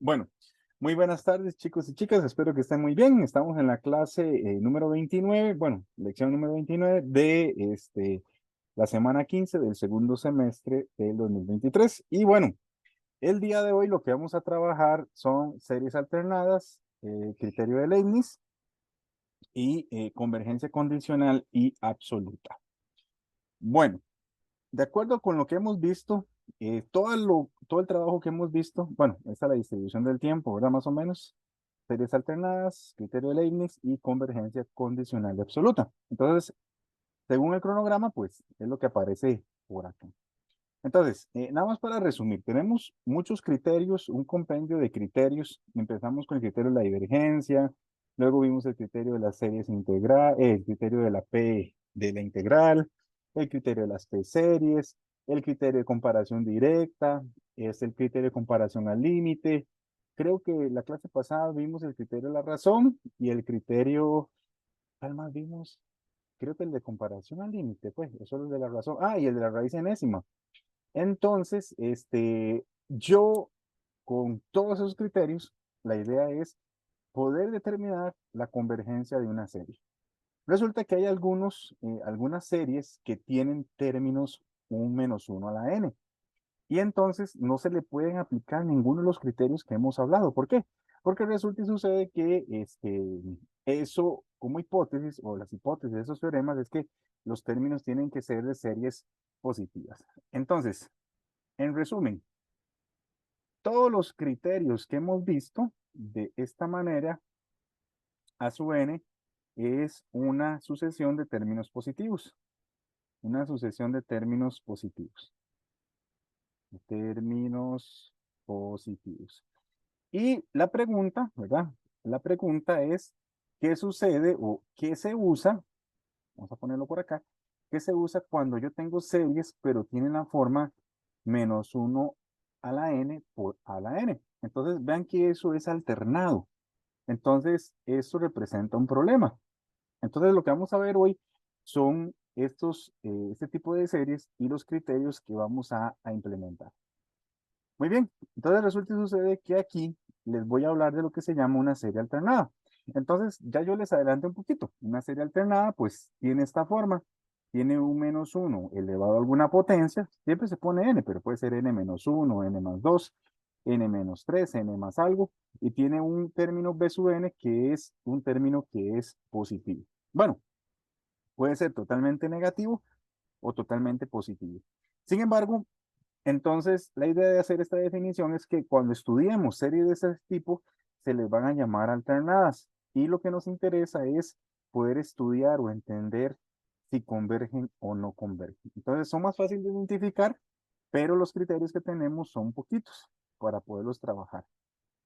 Bueno, muy buenas tardes, chicos y chicas. Espero que estén muy bien. Estamos en la clase número 29, bueno, lección número 29 de la semana 15 del segundo semestre del 2023. Y bueno, el día de hoy lo que vamos a trabajar son series alternadas, criterio de Leibniz y convergencia condicional y absoluta. Bueno, de acuerdo con lo que hemos visto, todo el trabajo que hemos visto, bueno, esta es la distribución del tiempo, ¿verdad? Más o menos. Series alternadas, criterio de Leibniz y convergencia condicional y absoluta. Entonces, según el cronograma, pues es lo que aparece por acá. Entonces, nada más para resumir, tenemos muchos criterios, un compendio de criterios. Empezamos con el criterio de la divergencia, luego vimos el criterio de las series integral, el criterio de la P de la integral, el criterio de las P series, el criterio de comparación directa, es el criterio de comparación al límite. Creo que la clase pasada vimos el criterio de la razón y el criterio, ¿cuál más vimos? Creo que el de comparación al límite, pues, eso es el de la razón. Ah, y el de la raíz enésima. Entonces, yo con todos esos criterios, la idea es poder determinar la convergencia de una serie. Resulta que hay algunas series que tienen términos un menos uno a la n. Y entonces no se le pueden aplicar ninguno de los criterios que hemos hablado. ¿Por qué? Porque resulta y sucede que eso, como hipótesis, o las hipótesis de esos teoremas, es que los términos tienen que ser de series positivas. Entonces, en resumen, todos los criterios que hemos visto de esta manera, a su n, es una sucesión de términos positivos. Una sucesión de términos positivos. Términos positivos. Y la pregunta, ¿verdad? La pregunta es, ¿qué sucede o qué se usa? Vamos a ponerlo por acá. ¿Qué se usa cuando yo tengo series, pero tienen la forma menos uno a la n por a la n? Entonces, vean que eso es alternado. Entonces, eso representa un problema. Entonces, lo que vamos a ver hoy son este tipo de series y los criterios que vamos a implementar. Muy bien, entonces resulta y sucede que aquí les voy a hablar de lo que se llama una serie alternada. Entonces, ya yo les adelanto un poquito. Una serie alternada, pues, tiene esta forma. Tiene un menos uno elevado a alguna potencia. Siempre se pone n, pero puede ser n menos uno, n más 2, n menos 3, n más algo. Y tiene un término b sub n que es un término que es positivo. Bueno, puede ser totalmente negativo o totalmente positivo. Sin embargo, entonces, la idea de hacer esta definición es que cuando estudiemos series de ese tipo, se les van a llamar alternadas. Y lo que nos interesa es poder estudiar o entender si convergen o no convergen. Entonces, son más fáciles de identificar, pero los criterios que tenemos son poquitos para poderlos trabajar.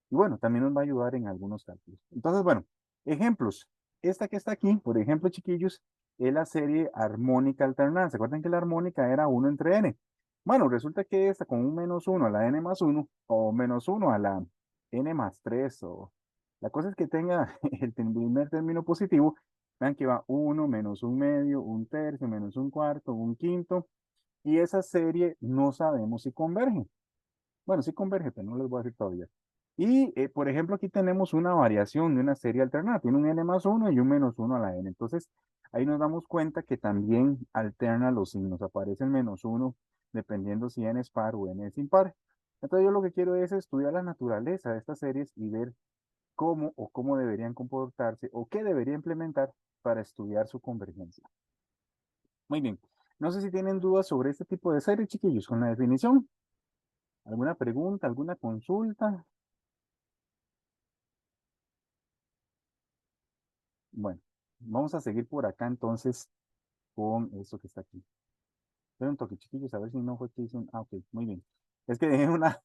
Y bueno, también nos va a ayudar en algunos cálculos. Entonces, bueno, ejemplos. Esta que está aquí, por ejemplo, chiquillos, es la serie armónica alternada. ¿Se acuerdan que la armónica era uno entre n? Bueno, resulta que esta con un menos uno a la n más uno o menos uno a la n más 3 o la cosa es que tenga el primer término positivo. Vean que va uno menos un medio, un tercio, menos un cuarto, un quinto. Y esa serie no sabemos si converge. Bueno, sí converge, pero no les voy a decir todavía. Y, por ejemplo, aquí tenemos una variación de una serie alternada. Tiene un n más uno y un menos uno a la n. Entonces, ahí nos damos cuenta que también alterna los signos. Aparece el menos uno dependiendo si n es par o n es impar. Entonces, yo lo que quiero es estudiar la naturaleza de estas series y ver cómo deberían comportarse o qué debería implementar para estudiar su convergencia. Muy bien. No sé si tienen dudas sobre este tipo de series, chiquillos, con la definición. ¿Alguna pregunta, alguna consulta? Bueno, vamos a seguir por acá entonces con esto que está aquí. Espera un toque, chiquillos, a ver si no fue que hice un... Ah, ok, muy bien. Es que dejé una,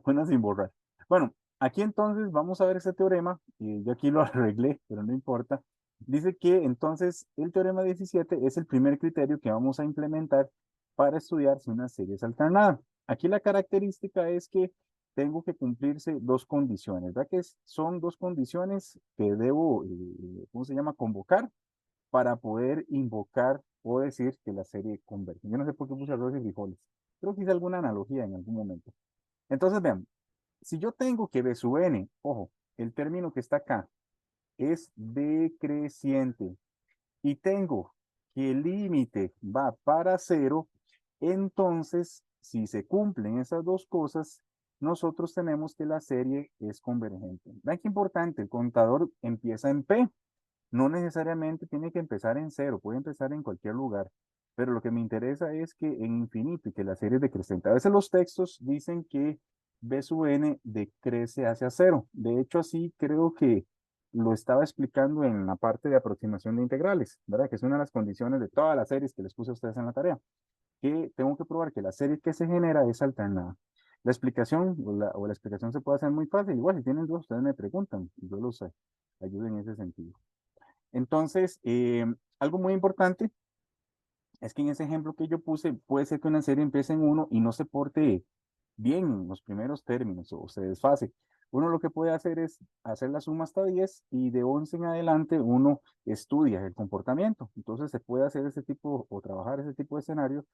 una sin borrar. Bueno, aquí entonces vamos a ver ese teorema. Yo aquí lo arreglé, pero no importa. Dice que entonces el teorema 17 es el primer criterio que vamos a implementar para estudiar si una serie es alternada. Aquí la característica es que tengo que cumplirse dos condiciones, ¿verdad? Son dos condiciones que debo, ¿cómo se llama? Convocar para poder invocar o decir que la serie converge. Yo no sé por qué puse arroz y frijoles. Creo que hice alguna analogía en algún momento. Entonces, vean, si yo tengo que B sub n, ojo, el término que está acá es decreciente y tengo que el límite va para cero, entonces, si se cumplen esas dos cosas, nosotros tenemos que la serie es convergente. Vean qué importante, el contador empieza en P, no necesariamente tiene que empezar en cero, puede empezar en cualquier lugar, pero lo que me interesa es que en infinito y que la serie es decreciente. A veces los textos dicen que B sub n decrece hacia cero. De hecho, así creo que lo estaba explicando en la parte de aproximación de integrales, ¿verdad? Que es una de las condiciones de todas las series que les puse a ustedes en la tarea, que tengo que probar que la serie que se genera es alternada. La explicación o la explicación se puede hacer muy fácil. Igual, si tienen dudas, ustedes me preguntan y yo los ayudo en ese sentido. Entonces, algo muy importante es que en ese ejemplo que yo puse, puede ser que una serie empiece en 1 y no se porte bien en los primeros términos o se desfase. Uno lo que puede hacer es hacer la suma hasta 10 y de 11 en adelante uno estudia el comportamiento. Entonces se puede hacer ese tipo o trabajar ese tipo de escenario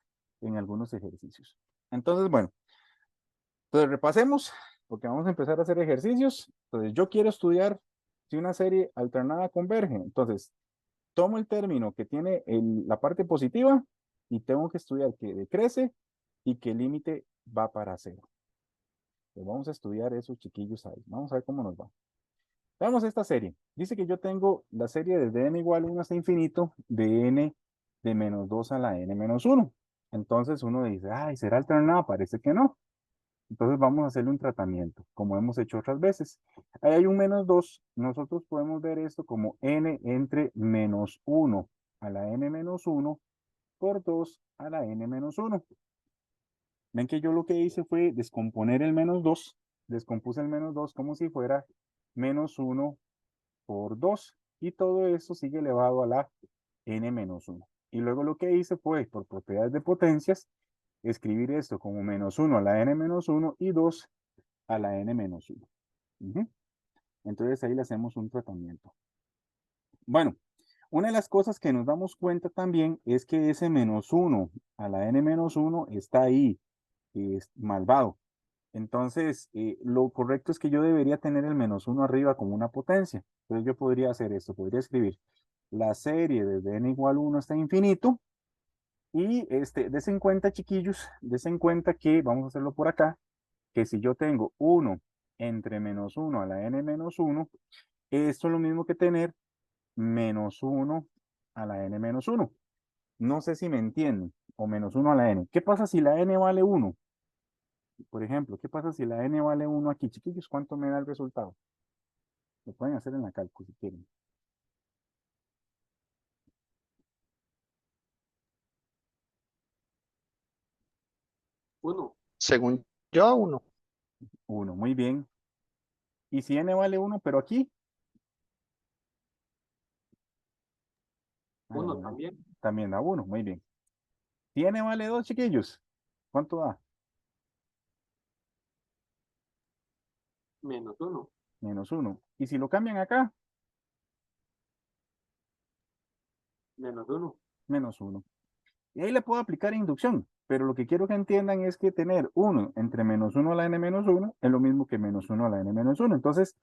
en algunos ejercicios. Entonces, bueno, entonces repasemos porque vamos a empezar a hacer ejercicios. Entonces yo quiero estudiar si una serie alternada converge. Entonces, tomo el término que tiene la parte positiva y tengo que estudiar que decrece y que el límite va para cero. Pues vamos a estudiar esos chiquillos ahí. Vamos a ver cómo nos va. Veamos esta serie. Dice que yo tengo la serie desde n igual a 1 hasta infinito de n de menos 2 a la n menos 1. Entonces uno dice, ay, ¿será alternada? Parece que no. Entonces vamos a hacerle un tratamiento, como hemos hecho otras veces. Ahí hay un menos 2. Nosotros podemos ver esto como n entre menos 1 a la n menos 1 por 2 a la n menos 1. Ven que yo lo que hice fue descomponer el menos 2. Descompuse el menos 2 como si fuera menos 1 por 2. Y todo esto sigue elevado a la n menos 1. Y luego lo que hice fue, por propiedades de potencias, escribir esto como menos 1 a la n menos 1 y 2 a la n menos 1. Entonces ahí le hacemos un tratamiento. Bueno, una de las cosas que nos damos cuenta también es que ese menos 1 a la n menos 1 está ahí, es malvado. Entonces, lo correcto es que yo debería tener el menos 1 arriba como una potencia. Entonces yo podría hacer esto, podría escribir la serie desde n igual a 1 hasta infinito. Y des en cuenta, chiquillos, des en cuenta que, vamos a hacerlo por acá, que si yo tengo 1 entre menos 1 a la n menos 1, esto es lo mismo que tener menos 1 a la n menos 1. No sé si me entienden, o menos 1 a la n. ¿Qué pasa si la n vale 1? Por ejemplo, ¿qué pasa si la n vale 1 aquí? Chiquillos, ¿cuánto me da el resultado? Lo pueden hacer en la cálculo si quieren. Uno. Según yo, uno. 1, muy bien. ¿Y si n vale 1, pero aquí? Uno también. También da 1, muy bien. Si n vale 2, chiquillos, ¿cuánto da? Menos uno. Menos 1. ¿Y si lo cambian acá? Menos uno. Menos 1. Y ahí le puedo aplicar inducción, pero lo que quiero que entiendan es que tener 1 entre menos 1 a la n menos 1 es lo mismo que menos 1 a la n menos 1. Entonces,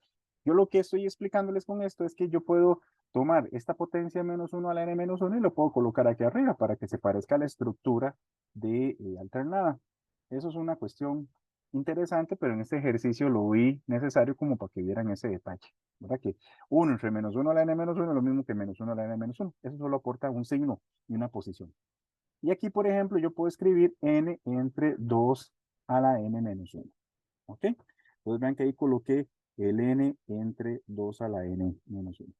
yo lo que estoy explicándoles con esto es que yo puedo tomar esta potencia menos 1 a la n menos 1 y lo puedo colocar aquí arriba para que se parezca a la estructura de alternada. Eso es una cuestión interesante, pero en este ejercicio lo vi necesario como para que vieran ese detalle. ¿Verdad? Que 1 entre menos 1 a la n menos 1 es lo mismo que menos 1 a la n menos 1. Eso solo aporta un signo y una posición. Y aquí, por ejemplo, yo puedo escribir n entre 2 a la n menos 1. ¿Ok? Entonces vean que ahí coloqué el n entre 2 a la n menos 1.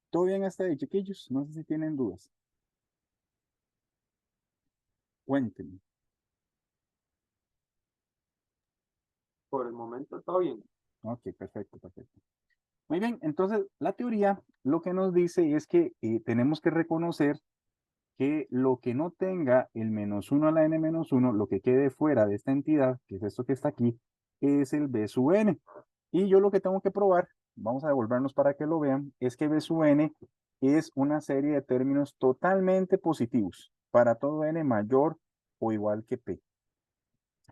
¿Todo bien hasta ahí, chiquillos? No sé si tienen dudas. Cuéntenme. Por el momento todo bien. Ok, perfecto, perfecto. Muy bien, entonces la teoría lo que nos dice es que tenemos que reconocer que lo que no tenga el menos 1 a la n menos 1, lo que quede fuera de esta entidad, que es esto que está aquí, es el b sub n. Y yo lo que tengo que probar, vamos a devolvernos para que lo vean, es que b sub n es una serie de términos totalmente positivos para todo n mayor o igual que p.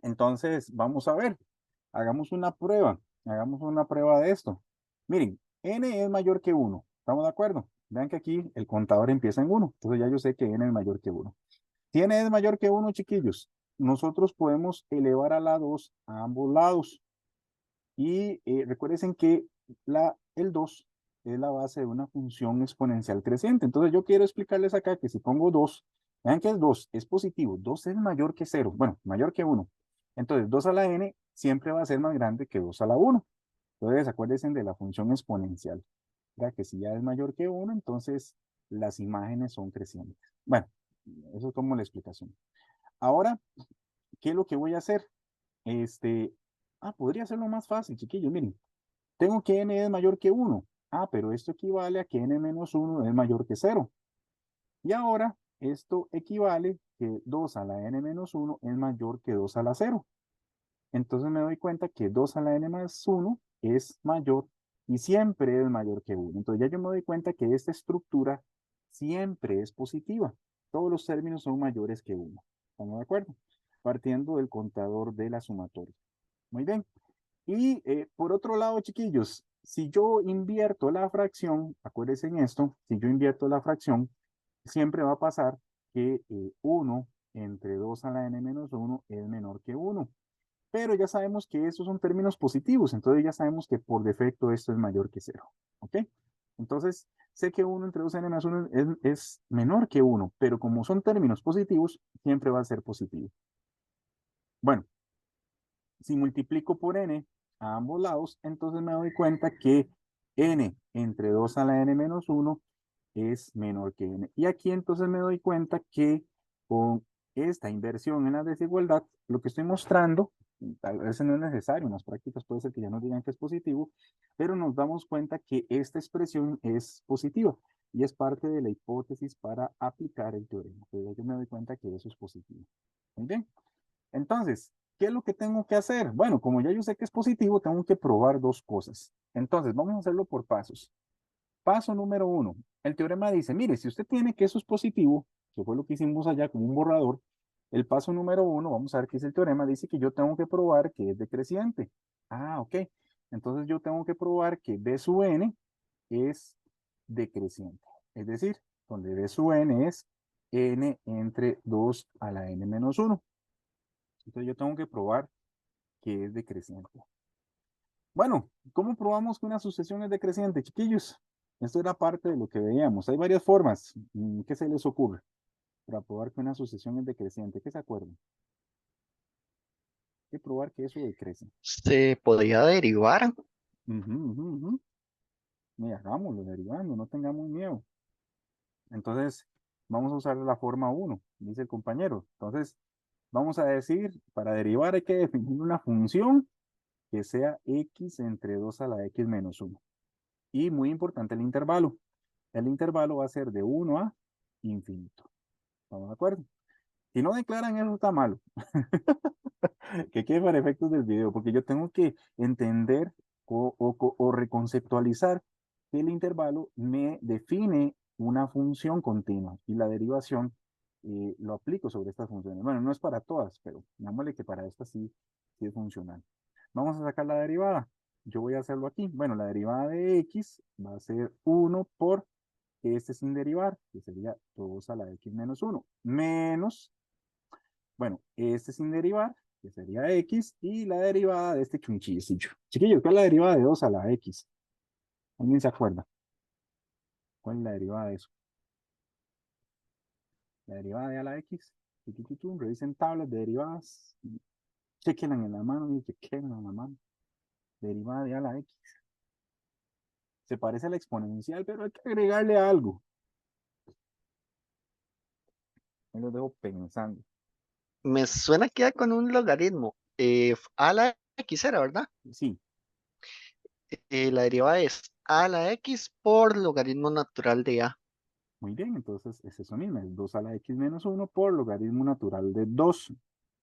Entonces, vamos a ver. hagamos una prueba. Hagamos una prueba de esto. Miren, n es mayor que 1. ¿Estamos de acuerdo? Vean que aquí el contador empieza en 1. Entonces ya yo sé que n es mayor que 1. Si n es mayor que 1, chiquillos, nosotros podemos elevar a la 2 a ambos lados. Y recuerden que el 2 es la base de una función exponencial creciente. Entonces yo quiero explicarles acá que si pongo 2, vean que es 2, es positivo. 2 es mayor que 0, bueno, mayor que 1. Entonces 2 a la n siempre va a ser más grande que 2 a la 1. Entonces acuérdense de la función exponencial. Ya que si ya es mayor que 1, entonces las imágenes son crecientes. Bueno, eso es como la explicación. Ahora, ¿qué es lo que voy a hacer? Podría hacerlo más fácil, chiquillos. Miren, tengo que n es mayor que 1. Pero esto equivale a que n menos 1 es mayor que 0. Y ahora, esto equivale que 2 a la n menos 1 es mayor que 2 a la 0. Entonces me doy cuenta que 2 a la n más 1 es mayor y siempre es mayor que 1. Entonces ya yo me doy cuenta que esta estructura siempre es positiva. Todos los términos son mayores que 1. ¿Estamos de acuerdo? Partiendo del contador de la sumatoria. Muy bien. Y por otro lado, chiquillos, si yo invierto la fracción, acuérdense en esto, si yo invierto la fracción, siempre va a pasar que 1 entre 2 a la n menos 1 es menor que 1. Pero ya sabemos que estos son términos positivos, entonces ya sabemos que por defecto esto es mayor que 0. ¿Ok? Entonces, sé que 1 entre 2 n menos 1 es menor que 1, pero como son términos positivos, siempre va a ser positivo. Bueno, si multiplico por n a ambos lados, entonces me doy cuenta que n entre 2 a la n menos 1 es menor que n. Y aquí entonces me doy cuenta que con esta inversión en la desigualdad, lo que estoy mostrando, tal vez no es necesario, en las prácticas puede ser que ya nos digan que es positivo, pero nos damos cuenta que esta expresión es positiva y es parte de la hipótesis para aplicar el teorema. Entonces yo me doy cuenta que eso es positivo. Muy bien. Entonces, ¿qué es lo que tengo que hacer? Bueno, como ya yo sé que es positivo, tengo que probar dos cosas. Entonces, vamos a hacerlo por pasos. Paso número 1. El teorema dice, mire, si usted tiene que eso es positivo, que fue lo que hicimos allá como un borrador, el paso número 1, vamos a ver qué es el teorema, dice que yo tengo que probar que es decreciente. Ok. Entonces yo tengo que probar que B sub n es decreciente. Es decir, donde B sub n es n entre 2 a la n menos 1. Entonces yo tengo que probar que es decreciente. Bueno, ¿cómo probamos que una sucesión es decreciente, chiquillos? Esto era parte de lo que veíamos. Hay varias formas. ¿Qué se les ocurre para probar que una sucesión es decreciente? ¿Qué se acuerdan? Hay que probar que eso decrece. Se podría derivar. Ujú, ujú, ujú. Mira, hagámoslo derivando, no tengamos miedo. Entonces, vamos a usar la forma 1, dice el compañero. Entonces, vamos a decir, para derivar hay que definir una función que sea x entre 2 a la x menos 1. Y muy importante el intervalo. El intervalo va a ser de 1 a infinito. ¿Estamos de acuerdo? Si no declaran eso, está malo. Que quede para efectos del video, porque yo tengo que entender o reconceptualizar que el intervalo me define una función continua y la derivación lo aplico sobre estas funciones. Bueno, no es para todas, pero digámosle que para esta sí, sí es funcional. Vamos a sacar la derivada. Yo voy a hacerlo aquí. Bueno, la derivada de x va a ser 1 por este sin derivar, que sería 2 a la x menos 1, menos, bueno, este sin derivar, que sería x, y la derivada de este chunchillo. Chiquillos, ¿cuál es la derivada de 2 a la x? ¿Alguien se acuerda? ¿Cuál es la derivada de eso? La derivada de a la x. Revisen tablas de derivadas. Chequenla en la mano y chequenla en la mano. Derivada de a la x. Se parece a la exponencial, pero hay que agregarle algo. Me lo dejo pensando. Me suena que ya con un logaritmo. A la x era, ¿verdad? Sí, La derivada es a la x por logaritmo natural de a. muy bien, entonces es eso mismo, es 2 a la x menos 1 por logaritmo natural de 2.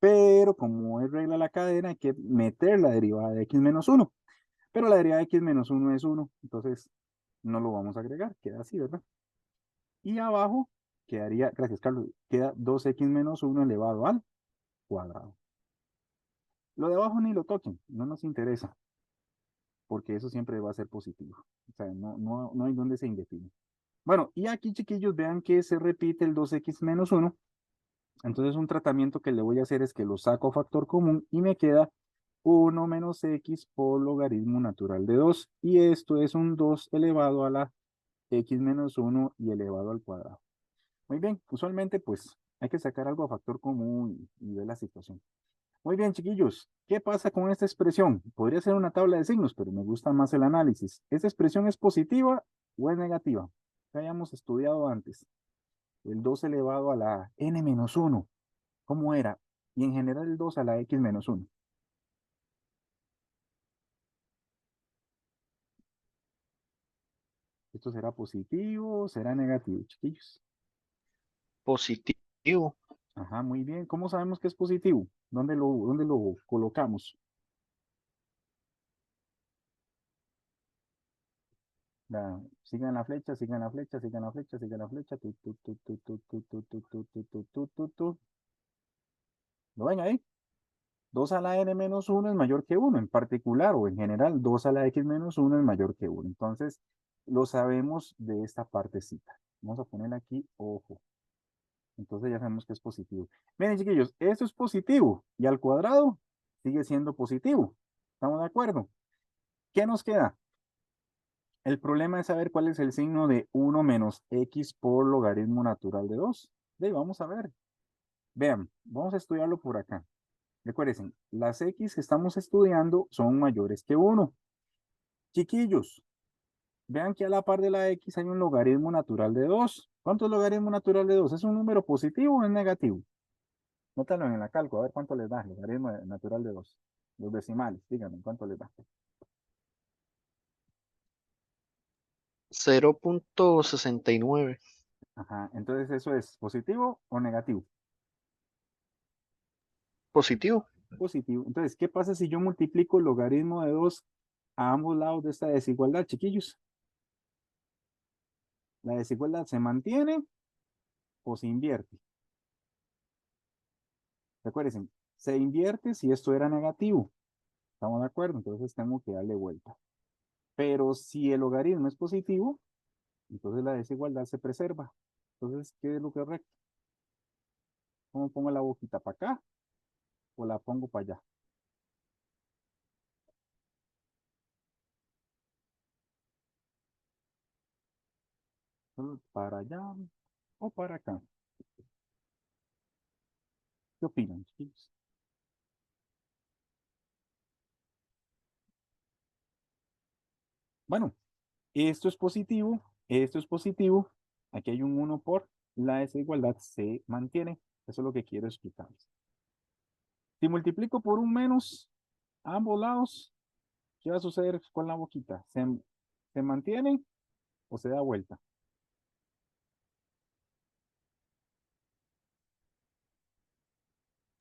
Pero como es regla de la cadena, hay que meter la derivada de x menos 1. Pero la derivada de x menos 1 es 1, entonces no lo vamos a agregar, queda así, ¿verdad? Y abajo quedaría, gracias Carlos, queda 2x menos 1 elevado al cuadrado. Lo de abajo ni lo toquen, no nos interesa, porque eso siempre va a ser positivo. O sea, no hay donde se indefine. Bueno, y aquí, chiquillos, vean que se repite el 2x menos 1. Entonces, un tratamiento que le voy a hacer es que lo saco a factor común y me queda 1 menos x por logaritmo natural de 2. Y esto es un 2 elevado a la x menos 1 y elevado al cuadrado. Muy bien, usualmente pues hay que sacar algo a factor común y ver la situación. Muy bien, chiquillos, ¿qué pasa con esta expresión? Podría ser una tabla de signos, pero me gusta más el análisis. ¿Esta expresión es positiva o es negativa? Que hayamos estudiado antes. El 2 elevado a la n menos 1. ¿Cómo era? Y en general el 2 a la x menos 1. ¿Esto será positivo o será negativo, chiquillos? Positivo. Ajá, muy bien. ¿Cómo sabemos que es positivo? ¿Dónde lo colocamos? Sigan la flecha, sigan la flecha, sigan la flecha, sigan la flecha. ¿Lo ven ahí? 2 a la n menos 1 es mayor que 1 en particular o en general 2 a la x menos 1 es mayor que 1. Entonces, lo sabemos de esta partecita. Vamos a poner aquí, ojo. Entonces ya sabemos que es positivo. Miren, chiquillos, esto es positivo y al cuadrado sigue siendo positivo. ¿Estamos de acuerdo? ¿Qué nos queda? El problema es saber cuál es el signo de 1 menos x por logaritmo natural de 2. De ahí vamos a ver. Vean, vamos a estudiarlo por acá. Recuerden, las x que estamos estudiando son mayores que 1. Chiquillos, vean que a la par de la x hay un logaritmo natural de 2. ¿Cuánto es logaritmo natural de 2? ¿Es un número positivo o es negativo? Nótalo en la calco, a ver cuánto les da el logaritmo natural de 2. Los decimales, díganme cuánto les da. 0.69. Ajá, entonces eso es positivo o negativo. Positivo. Positivo. Entonces, ¿qué pasa si yo multiplico el logaritmo de 2 a ambos lados de esta desigualdad, chiquillos? ¿La desigualdad se mantiene o se invierte? Recuerden, se invierte si esto era negativo. ¿Estamos de acuerdo? Entonces tengo que darle vuelta. Pero si el logaritmo es positivo, entonces la desigualdad se preserva. Entonces, ¿qué es lo que es recto? ¿Cómo pongo la boquita para acá o la pongo para allá? ¿Para allá o para acá? ¿Qué opinan, chicos? Bueno, esto es positivo, esto es positivo. Aquí hay un 1 por la desigualdad se mantiene. Eso es lo que quiero explicarles. Si multiplico por un menos a ambos lados, ¿qué va a suceder con la boquita? ¿Se mantiene o se da vuelta?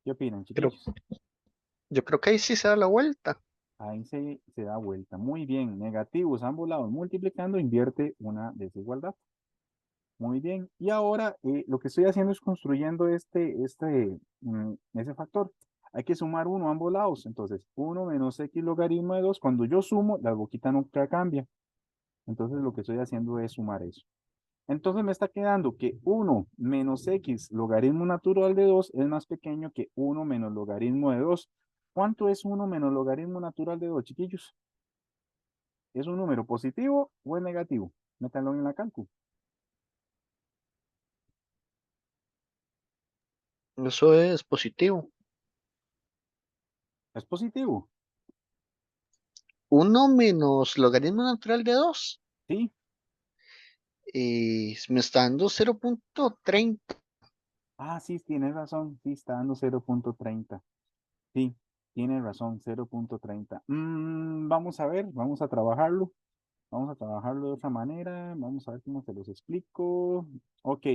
¿Qué opinan, Pero chiquillos? yo creo que ahí sí se da la vuelta. Ahí se da vuelta. Muy bien. Negativos a ambos lados. Multiplicando invierte una desigualdad. Muy bien. Y ahora lo que estoy haciendo es construyendo ese factor. Hay que sumar 1 a ambos lados. Entonces, 1 menos x logaritmo de 2. Cuando yo sumo, la boquita nunca cambia. Entonces, lo que estoy haciendo es sumar eso. Entonces, me está quedando que 1 menos x logaritmo natural de 2 es más pequeño que 1 menos logaritmo de 2. ¿Cuánto es 1 menos logaritmo natural de 2, chiquillos? ¿Es un número positivo o es negativo? Métanlo en la cálculo. Eso es positivo. Es positivo, 1 menos logaritmo natural de 2. ¿sí? Me está dando 0.30. Ah, sí, tienes razón. Sí, está dando 0.30. Sí, tiene razón, 0.30. Vamos a ver, vamos a trabajarlo. Vamos a trabajarlo de otra manera. Vamos a ver cómo se los explico. Ok,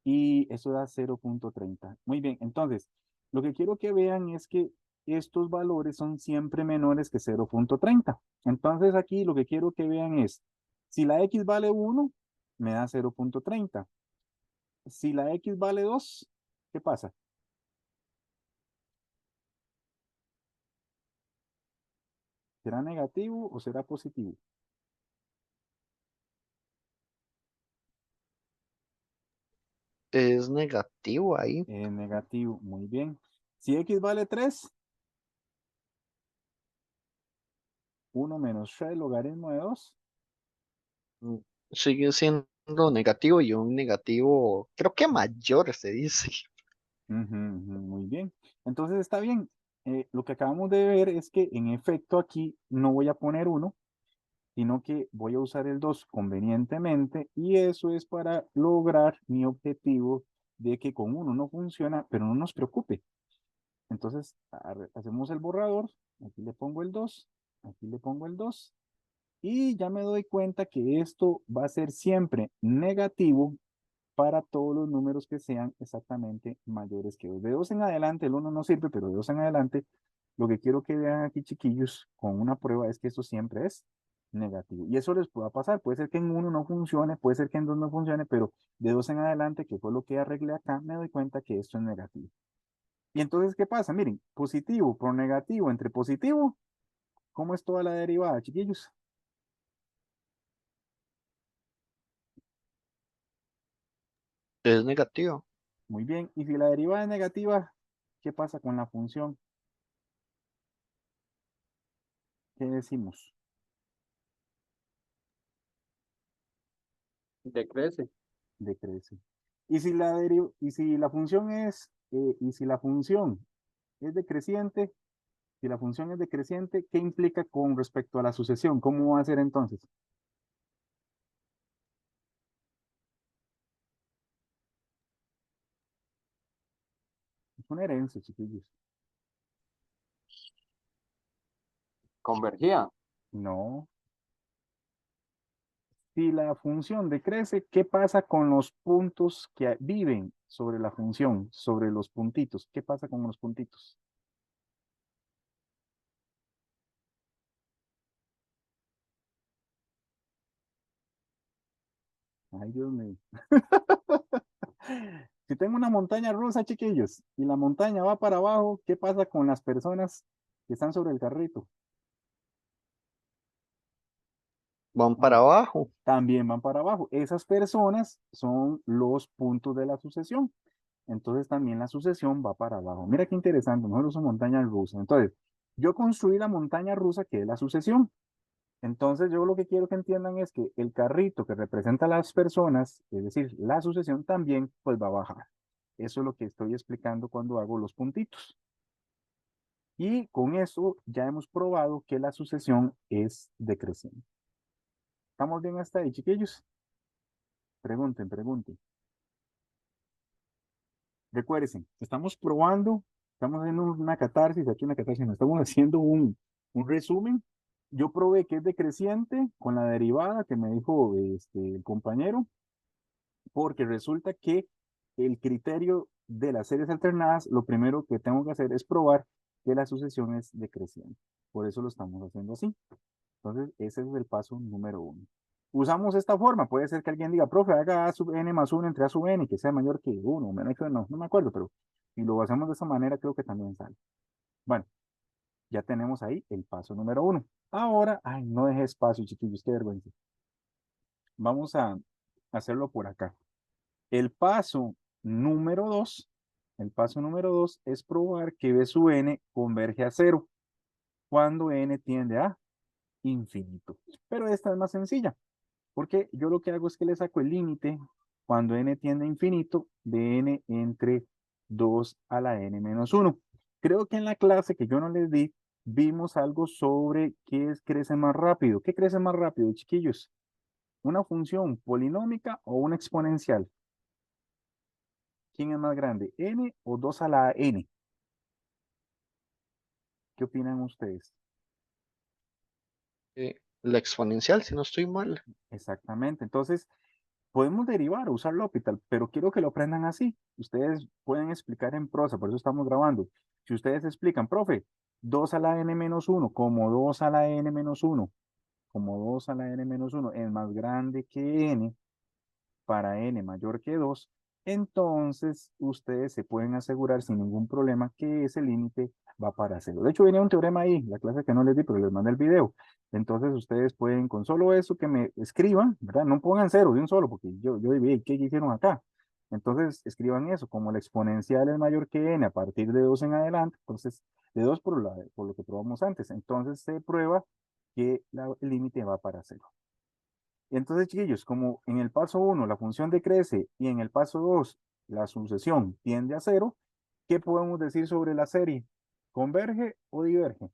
y eso da 0.30. Muy bien, entonces, lo que quiero que vean es que estos valores son siempre menores que 0.30. Entonces, aquí lo que quiero que vean es, si la x vale 1, me da 0.30. Si la x vale 2, ¿qué pasa? ¿Será negativo o será positivo? Es negativo ahí. Negativo, muy bien. Si x vale 3, 1 menos 3 logaritmo de 2. Mm, Sigue siendo negativo y un negativo, creo que mayor se dice. Muy bien. Entonces está bien. Lo que acabamos de ver es que en efecto aquí no voy a poner 1, sino que voy a usar el 2 convenientemente y eso es para lograr mi objetivo de que con 1 no funciona, pero no nos preocupe. Entonces hacemos el borrador, aquí le pongo el 2, aquí le pongo el 2 y ya me doy cuenta que esto va a ser siempre negativo para todos los números que sean exactamente mayores que 2. De 2 en adelante, el 1 no sirve, pero de 2 en adelante, lo que quiero que vean aquí, chiquillos, con una prueba es que esto siempre es negativo. Y eso les pueda pasar. Puede ser que en 1 no funcione, puede ser que en 2 no funcione, pero de 2 en adelante, que fue lo que arreglé acá, me doy cuenta que esto es negativo. Y entonces, ¿qué pasa? Miren, positivo por negativo entre positivo, ¿cómo es toda la derivada, chiquillos? Es negativo. Muy bien. Y si la derivada es negativa, ¿qué pasa con la función? ¿Qué decimos? Decrece. Decrece. Y si la función y si la función es decreciente, si la función es decreciente, ¿qué implica con respecto a la sucesión? ¿Cómo va a ser entonces? Es una herencia, chiquillos. Convergía. No. Si la función decrece, ¿qué pasa con los puntos que viven sobre la función, sobre los puntitos? ¿Qué pasa con los puntitos? Ay, Dios mío. Si tengo una montaña rusa, chiquillos, y la montaña va para abajo, ¿qué pasa con las personas que están sobre el carrito? Van para No, abajo. también van para abajo. Esas personas son los puntos de la sucesión. Entonces también la sucesión va para abajo. Mira qué interesante, nosotros somos montaña rusa. Entonces, yo construí la montaña rusa que es la sucesión. Entonces, yo lo que quiero que entiendan es que el carrito que representa a las personas, es decir, la sucesión también, pues va a bajar. Eso es lo que estoy explicando cuando hago los puntitos. Y con eso ya hemos probado que la sucesión es decreciente. ¿Estamos bien hasta ahí, chiquillos? Pregunten, pregunten. Recuerden, estamos probando, estamos haciendo una catarsis, aquí una catarsis, no estamos haciendo un resumen. Yo probé que es decreciente con la derivada que me dijo el compañero, porque resulta que el criterio de las series alternadas, lo primero que tengo que hacer es probar que la sucesión es decreciente. Por eso lo estamos haciendo así. Entonces, ese es el paso número 1. Usamos esta forma. Puede ser que alguien diga, profe, haga A sub n más 1 entre A sub n, que sea mayor que 1, menos que no me acuerdo, pero si lo hacemos de esa manera, creo que también sale. Bueno, ya tenemos ahí el paso número 1. Ahora, ay, no deje espacio, chiquillos, qué vergüenza. Vamos a hacerlo por acá. El paso número 2, el paso número 2 es probar que B sub n converge a 0 cuando n tiende a infinito. Pero esta es más sencilla. Porque yo lo que hago es que le saco el límite cuando n tiende a infinito de n entre 2 a la n menos 1. Creo que en la clase que yo no les di, vimos algo sobre qué crece más rápido. ¿Qué crece más rápido, chiquillos? ¿Una función polinómica o una exponencial? ¿Quién es más grande? ¿N o 2 a la n? ¿Qué opinan ustedes? La exponencial, si no estoy mal. Exactamente. Entonces, podemos derivar o usar L'Hopital, pero quiero que lo aprendan así. Ustedes pueden explicar en prosa, por eso estamos grabando. Si ustedes explican, profe, 2 a la n menos 1, como 2 a la n menos 1, como 2 a la n menos 1 es más grande que n para n mayor que 2, entonces ustedes se pueden asegurar sin ningún problema que ese límite va para cero. De hecho, venía un teorema ahí, la clase que no les di, pero les mandé el video. Entonces ustedes pueden con solo eso que me escriban, ¿verdad? No pongan cero de un solo, porque yo diría, ¿qué hicieron acá? Entonces escriban eso, como la exponencial es mayor que n a partir de 2 en adelante, entonces de 2 por lo que probamos antes, entonces se prueba que el límite va para cero. Entonces, chiquillos, como en el paso 1 la función decrece y en el paso 2 la sucesión tiende a cero, ¿qué podemos decir sobre la serie? ¿Converge o diverge?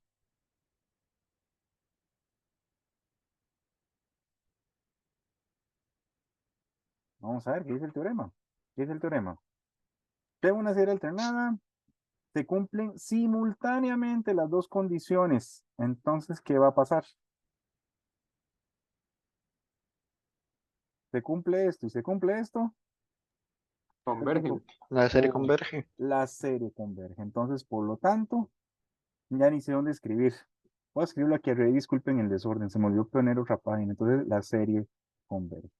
Vamos a ver, ¿qué dice el teorema? ¿Qué dice el teorema? Que una serie alternada se cumplen simultáneamente las dos condiciones. Entonces, ¿qué va a pasar? Se cumple esto y se cumple esto. Convergen. La serie O converge. la serie converge. Entonces, por lo tanto, ya ni sé dónde escribir. Voy a escribirlo aquí arriba, disculpen el desorden, se me olvidó poner otra página. Entonces, la serie converge.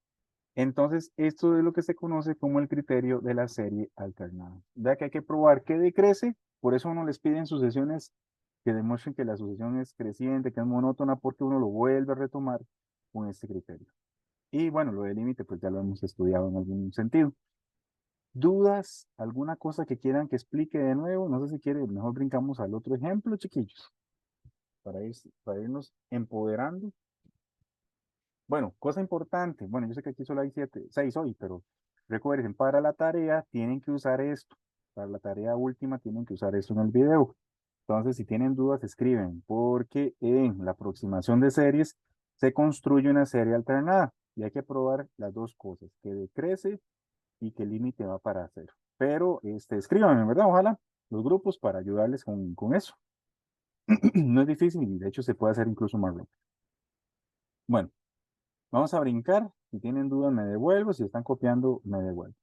Entonces, esto es lo que se conoce como el criterio de la serie alternada. Ya que hay que probar que decrece, por eso uno les pide en sucesiones que demuestren que la sucesión es creciente, que es monótona, porque uno lo vuelve a retomar con este criterio. Y bueno, lo del límite, pues ya lo hemos estudiado en algún sentido. ¿Dudas? ¿Alguna cosa que quieran que explique de nuevo? No sé si quieren, mejor brincamos al otro ejemplo, chiquillos, para irnos empoderando. Bueno, cosa importante. Bueno, yo sé que aquí solo hay 6 hoy, pero recuerden, para la tarea tienen que usar esto. Para la tarea última tienen que usar esto en el video. Entonces, si tienen dudas, escriben, porque en la aproximación de series se construye una serie alternada y hay que probar las dos cosas, que decrece y que el límite va para cero. Pero, escríbanme, ¿verdad? Ojalá los grupos para ayudarles con eso. No es difícil y de hecho se puede hacer incluso más rápido. Bueno, vamos a brincar. Si tienen dudas, me devuelvo. Si están copiando, me devuelvo.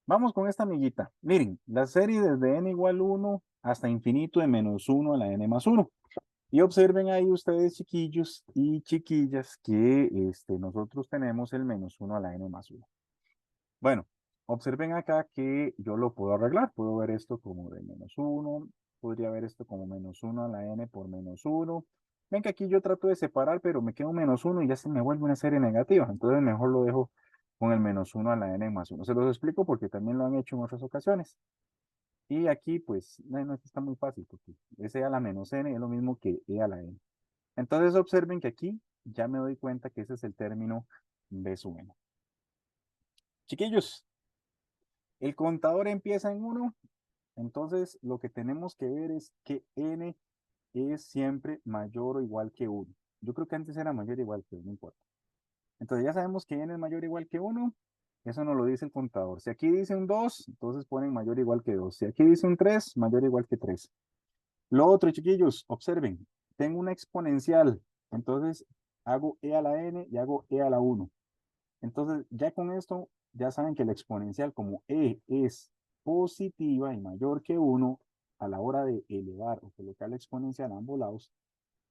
Vamos con esta amiguita. Miren, la serie desde n igual 1 hasta infinito de menos 1 a la n más 1. Y observen ahí ustedes, chiquillos y chiquillas, que nosotros tenemos el menos 1 a la n más 1. Bueno, observen acá que yo lo puedo arreglar. Puedo ver esto como de menos 1. Podría ver esto como menos 1 a la n por menos 1. Ven que aquí yo trato de separar, pero me queda un menos 1 y ya se me vuelve una serie negativa. Entonces mejor lo dejo con el menos 1 a la n más 1. Se los explico porque también lo han hecho en otras ocasiones. Y aquí, pues, no, esto está muy fácil porque ese a la menos n es lo mismo que e a la n. Entonces observen que aquí ya me doy cuenta que ese es el término b sub n. Chiquillos, el contador empieza en 1, entonces lo que tenemos que ver es que n es siempre mayor o igual que 1. Yo creo que antes era mayor o igual que 1, no importa. Entonces ya sabemos que n es mayor o igual que 1, eso nos lo dice el contador. Si aquí dice un 2, entonces ponen mayor o igual que 2. Si aquí dice un 3, mayor o igual que 3. Lo otro, chiquillos, observen, tengo una exponencial, entonces hago e a la n y hago e a la 1. Entonces, ya con esto, ya saben que la exponencial, como e es positiva y mayor que 1, a la hora de elevar o colocar la exponencial a ambos lados,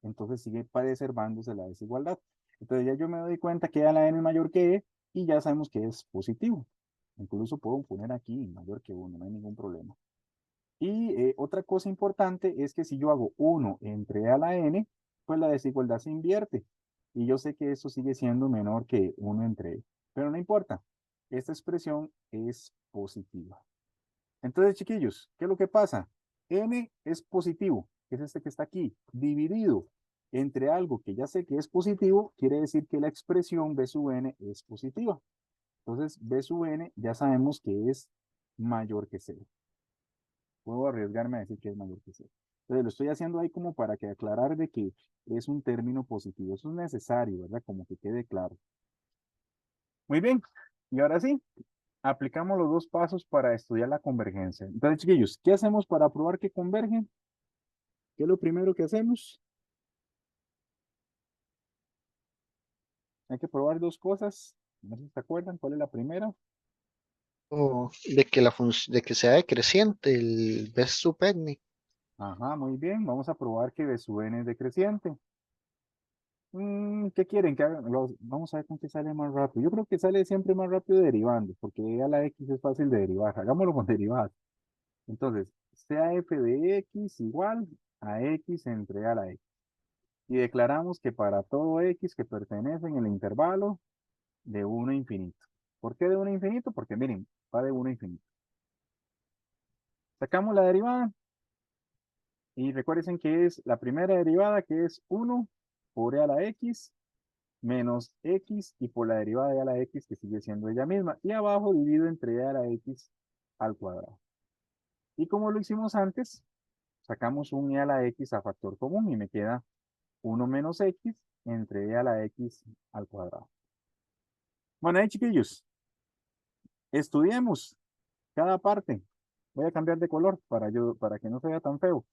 entonces sigue preservándose la desigualdad. Entonces ya yo me doy cuenta que a la n es mayor que e y ya sabemos que es positivo. Incluso puedo poner aquí mayor que 1, no hay ningún problema. Y otra cosa importante es que si yo hago 1 entre e a la n, pues la desigualdad se invierte. Y yo sé que eso sigue siendo menor que 1 entre e. Pero no importa. Esta expresión es positiva. Entonces, chiquillos, ¿qué es lo que pasa? N es positivo, que es este que está aquí, dividido entre algo que ya sé que es positivo, quiere decir que la expresión b sub n es positiva. Entonces, b sub n ya sabemos que es mayor que 0. Puedo arriesgarme a decir que es mayor que 0. Entonces, lo estoy haciendo ahí como para que aclarar de que es un término positivo. Eso es necesario, ¿verdad? Como que quede claro. Muy bien. Y ahora sí, aplicamos los dos pasos para estudiar la convergencia. Entonces, chiquillos, ¿qué hacemos para probar que convergen? ¿Qué es lo primero que hacemos? Hay que probar dos cosas. No sé si se acuerdan cuál es la primera. O de que sea decreciente el B sub n. Ajá, muy bien. Vamos a probar que B sub n es decreciente. ¿Qué quieren que hagan? Vamos a ver con qué sale más rápido. Yo creo que sale siempre más rápido derivando, porque a la X es fácil de derivar. Hagámoslo con derivadas. Entonces, sea f de X igual a X entre a la X. Y declaramos que para todo X que pertenece en el intervalo de 1 a infinito. ¿Por qué de 1 a infinito? Porque miren, va de 1 a infinito. Sacamos la derivada y recuerden que es la primera derivada que es 1 por e a la X menos X y por la derivada de a la X que sigue siendo ella misma. Y abajo divido entre e a la X al cuadrado. Y como lo hicimos antes, sacamos un e a la X a factor común y me queda 1 menos X entre e a la X al cuadrado. Bueno, ahí chiquillos, estudiemos cada parte. Voy a cambiar de color para que no se vea tan feo.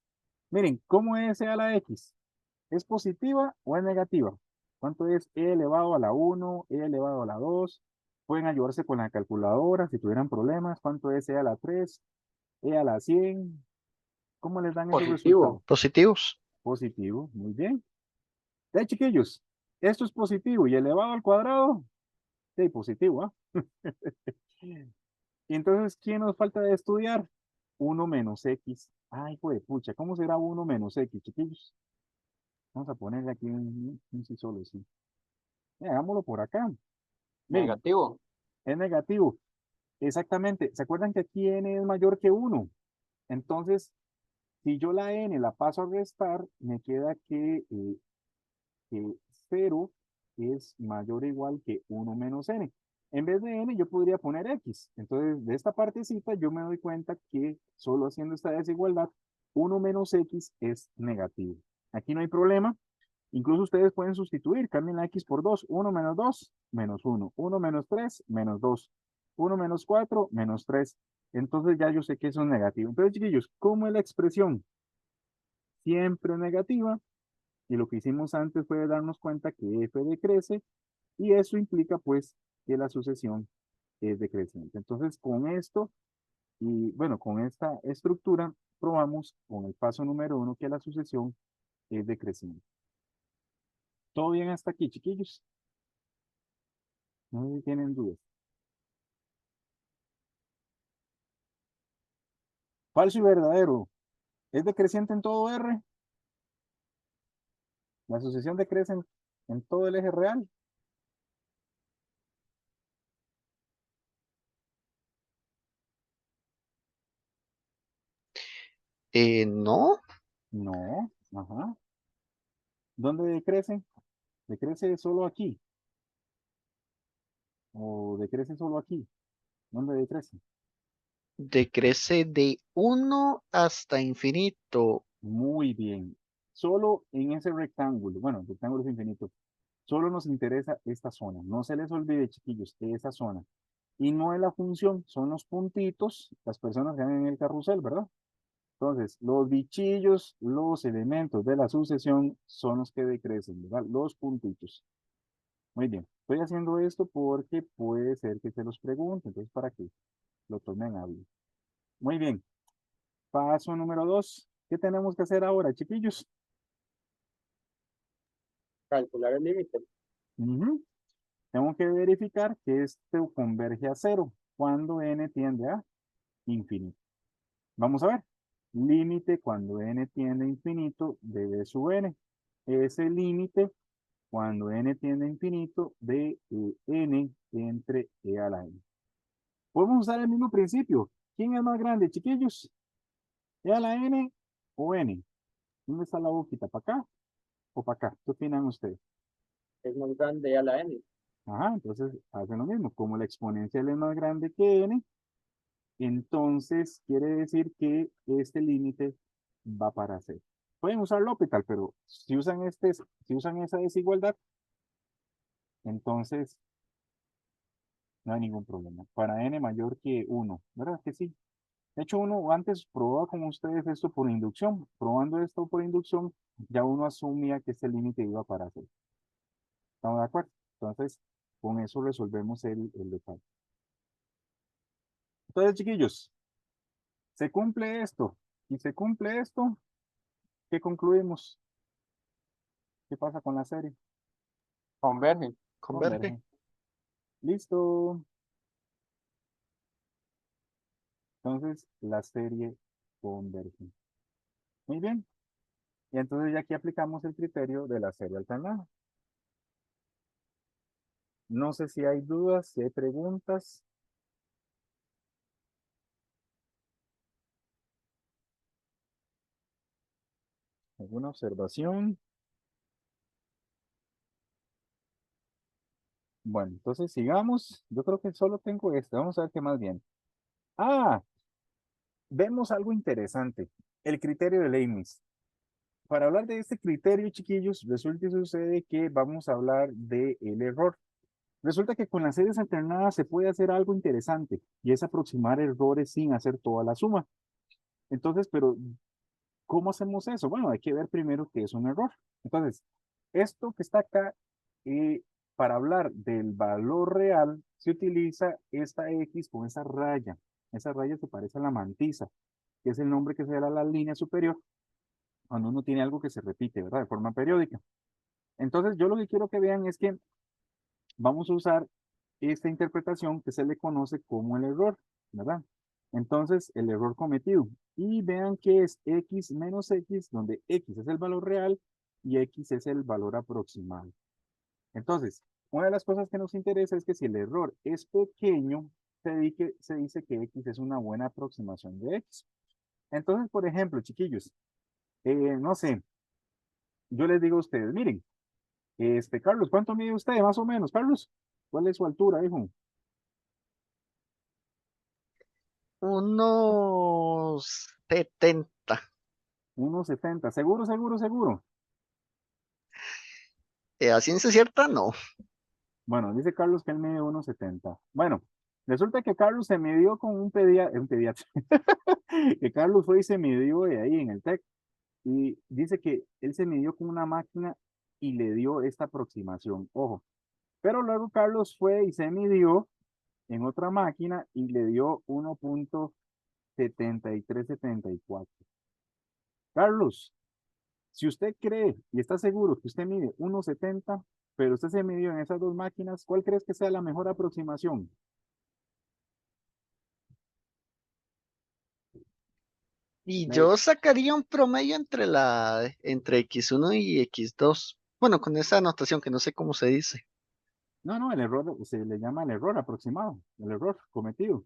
Miren, ¿cómo es e a la X? ¿Es positiva o es negativa? ¿Cuánto es e elevado a la 1, e elevado a la 2? Pueden ayudarse con la calculadora si tuvieran problemas. ¿Cuánto es e a la 3, e a la 100? ¿Cómo les dan esos resultados? Positivo. Positivos. Positivo, muy bien. De chiquillos, esto es positivo y elevado al cuadrado, sí, positivo, ¿ah? Y entonces, ¿quién nos falta de estudiar? 1 menos X. Ay, pues, pucha, ¿cómo será 1 menos X, chiquillos? Vamos a ponerle aquí un sí solo, sí. Hagámoslo por acá. Miren, Negativo. es negativo. Exactamente. ¿Se acuerdan que aquí n es mayor que 1? Entonces, si yo la n la paso a restar, me queda que 0 es mayor o igual que 1 menos n. En vez de n, yo podría poner x. Entonces, de esta partecita, yo me doy cuenta que solo haciendo esta desigualdad, 1 menos x es negativo. Aquí no hay problema. Incluso ustedes pueden sustituir, cambien la x por 2. 1 menos 2, menos 1. 1 menos 3, menos 2. 1 menos 4, menos 3. Entonces ya yo sé que eso es negativo. Entonces, chiquillos, ¿cómo es la expresión? Siempre negativa. Y lo que hicimos antes fue darnos cuenta que f decrece y eso implica pues que la sucesión es decreciente. Entonces, con esto y bueno, con esta estructura, probamos con el paso número 1 que la sucesión es decreciente. ¿Todo bien hasta aquí, chiquillos? No sé si tienen dudas. Falso y verdadero. ¿Es decreciente en todo R? ¿La sucesión decrece en todo el eje real? No, No. Ajá. ¿Dónde decrece? ¿Decrece solo aquí? ¿O decrece solo aquí? ¿Dónde decrece? decrece de 1 hasta infinito. Muy bien. Solo en ese rectángulo, bueno, el rectángulo es infinito, solo nos interesa esta zona. No se les olvide, chiquillos, esa zona. Y no es la función, son los puntitos, las personas que van en el carrusel, ¿verdad? Entonces, los bichillos, los elementos de la sucesión son los que decrecen, ¿verdad? Los puntitos. Muy bien. Estoy haciendo esto porque puede ser que se los pregunte, entonces para que lo tomen a bien. Muy bien. Paso número 2. ¿Qué tenemos que hacer ahora, chiquillos? Calcular el límite. Ujú. Tengo que verificar que esto converge a cero cuando n tiende a infinito. Vamos a ver. Límite cuando n tiende a infinito de b sub n. Ese límite cuando n tiende a infinito de n entre e a la n. Podemos usar el mismo principio. ¿Quién es más grande, chiquillos? ¿E a la n o n? ¿Dónde está la boquita? ¿Para acá o para acá? ¿Qué opinan ustedes? Es más grande a la n. Ajá, entonces hacen lo mismo. Como la exponencial es más grande que n, entonces quiere decir que este límite va para cero. Pueden usar L'Hopital, pero si usan esa desigualdad, entonces no hay ningún problema. Para n mayor que 1, ¿verdad que sí? De hecho, uno antes probaba con ustedes esto por inducción. Probando esto por inducción, ya uno asumía que este límite iba para cero. ¿Estamos de acuerdo? Entonces, con eso resolvemos el detalle. Entonces, chiquillos, se cumple esto y se cumple esto. ¿Qué concluimos? ¿Qué pasa con la serie? Convergen. Converge. Converge. Listo. Entonces, la serie converge. Muy bien. Y entonces ya aquí aplicamos el criterio de la serie alternada. No sé si hay dudas, si hay preguntas. ¿Alguna observación? Bueno, entonces sigamos. Yo creo que solo tengo este. Vamos a ver qué más bien. Ah, vemos algo interesante. El criterio de Leibniz. Para hablar de este criterio, chiquillos, resulta y sucede que vamos a hablar del error. Resulta que con las series alternadas se puede hacer algo interesante y es aproximar errores sin hacer toda la suma. Entonces, pero ¿cómo hacemos eso? Bueno, hay que ver primero qué es un error. Entonces, esto que está acá, eh, para hablar del valor real, se utiliza esta X con esa raya. Esa raya se parece a la mantisa, que es el nombre que se da a la línea superior cuando uno tiene algo que se repite, ¿verdad? De forma periódica. Entonces, yo lo que quiero que vean es que vamos a usar esta interpretación que se le conoce como el error, ¿verdad? Entonces, el error cometido. Y vean que es x menos x, donde x es el valor real y x es el valor aproximado. Entonces, una de las cosas que nos interesa es que si el error es pequeño, se dice que x es una buena aproximación de x. Entonces, por ejemplo, chiquillos, no sé, yo les digo a ustedes, miren, Carlos, ¿cuánto mide usted más o menos, Carlos? ¿Cuál es su altura, hijo? Unos 70. 1,70. ¿Seguro, seguro, seguro? A ciencia cierta, no. Bueno, dice Carlos que él mide 1,70. Bueno, resulta que Carlos se midió con un pediatra, que Carlos fue y se midió de ahí en el TEC y dice que él se midió con una máquina y le dio esta aproximación. Ojo, pero luego Carlos fue y se midió en otra máquina y le dio 1,7374. Carlos, si usted cree y está seguro que usted mide 1,70, pero usted se midió en esas dos máquinas, ¿cuál crees que sea la mejor aproximación? Y Le- yo sacaría un promedio entre X1 y X2. Bueno, con esa anotación que no sé cómo se dice. No, no, el error se le llama el error aproximado, el error cometido.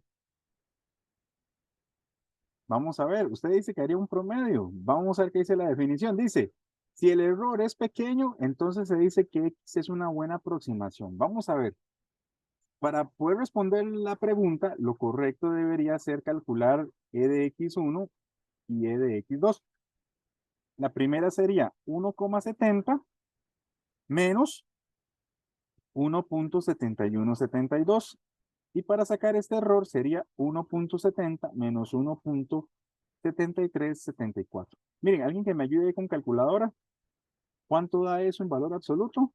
Vamos a ver, usted dice que haría un promedio. Vamos a ver qué dice la definición. Dice, si el error es pequeño, entonces se dice que X es una buena aproximación. Vamos a ver, para poder responder la pregunta, lo correcto debería ser calcular E de X1 y E de X2. La primera sería 1,70 menos 1,7172. Y para sacar este error sería 1,70 menos 1,7374. Miren, alguien que me ayude con calculadora. ¿Cuánto da eso en valor absoluto?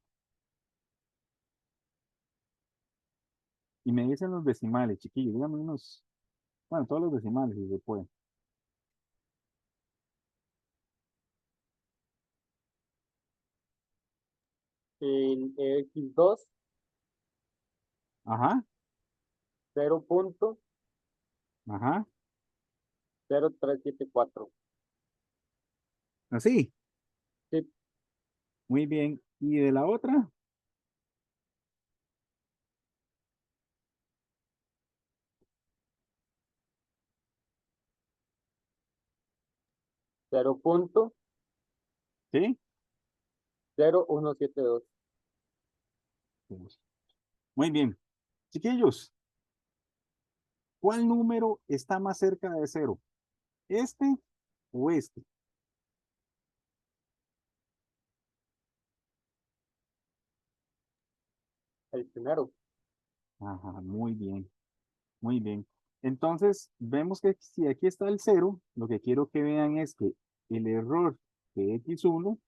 Y me dicen los decimales, chiquillos. Díganme unos, bueno, todos los decimales si se puede. El X2, Ajá, 0.0374. ajá. Así. Sí, Muy bien. ¿Y de la otra? 0.0172. ¿Sí? Muy bien. Chiquillos, ¿cuál número está más cerca de cero? ¿Este o este? El primero. Ajá, muy bien, muy bien. Entonces, vemos que si aquí está el cero, lo que quiero que vean es que el error de X1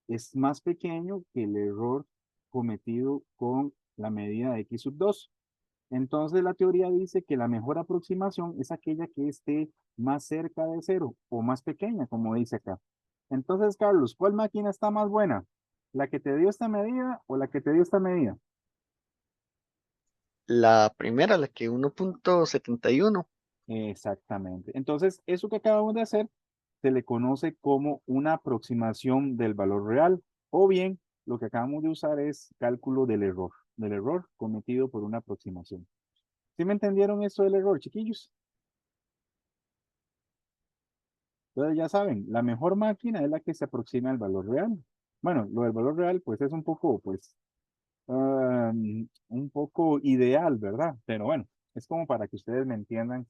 es más pequeño que el error cometido con la medida de X sub 2. Entonces, la teoría dice que la mejor aproximación es aquella que esté más cerca de cero o más pequeña, como dice acá. Entonces, Carlos, ¿cuál máquina está más buena? ¿La que te dio esta medida o la que te dio esta medida? La primera, la que 1.71. Exactamente. Entonces, eso que acabamos de hacer se le conoce como una aproximación del valor real, o bien lo que acabamos de usar es cálculo del error cometido por una aproximación. ¿Sí me entendieron esto del error, chiquillos? Entonces ya saben, la mejor máquina es la que se aproxima al valor real. Bueno, lo del valor real pues es un poco, pues, un poco ideal, ¿verdad? Pero bueno, es como para que ustedes me entiendan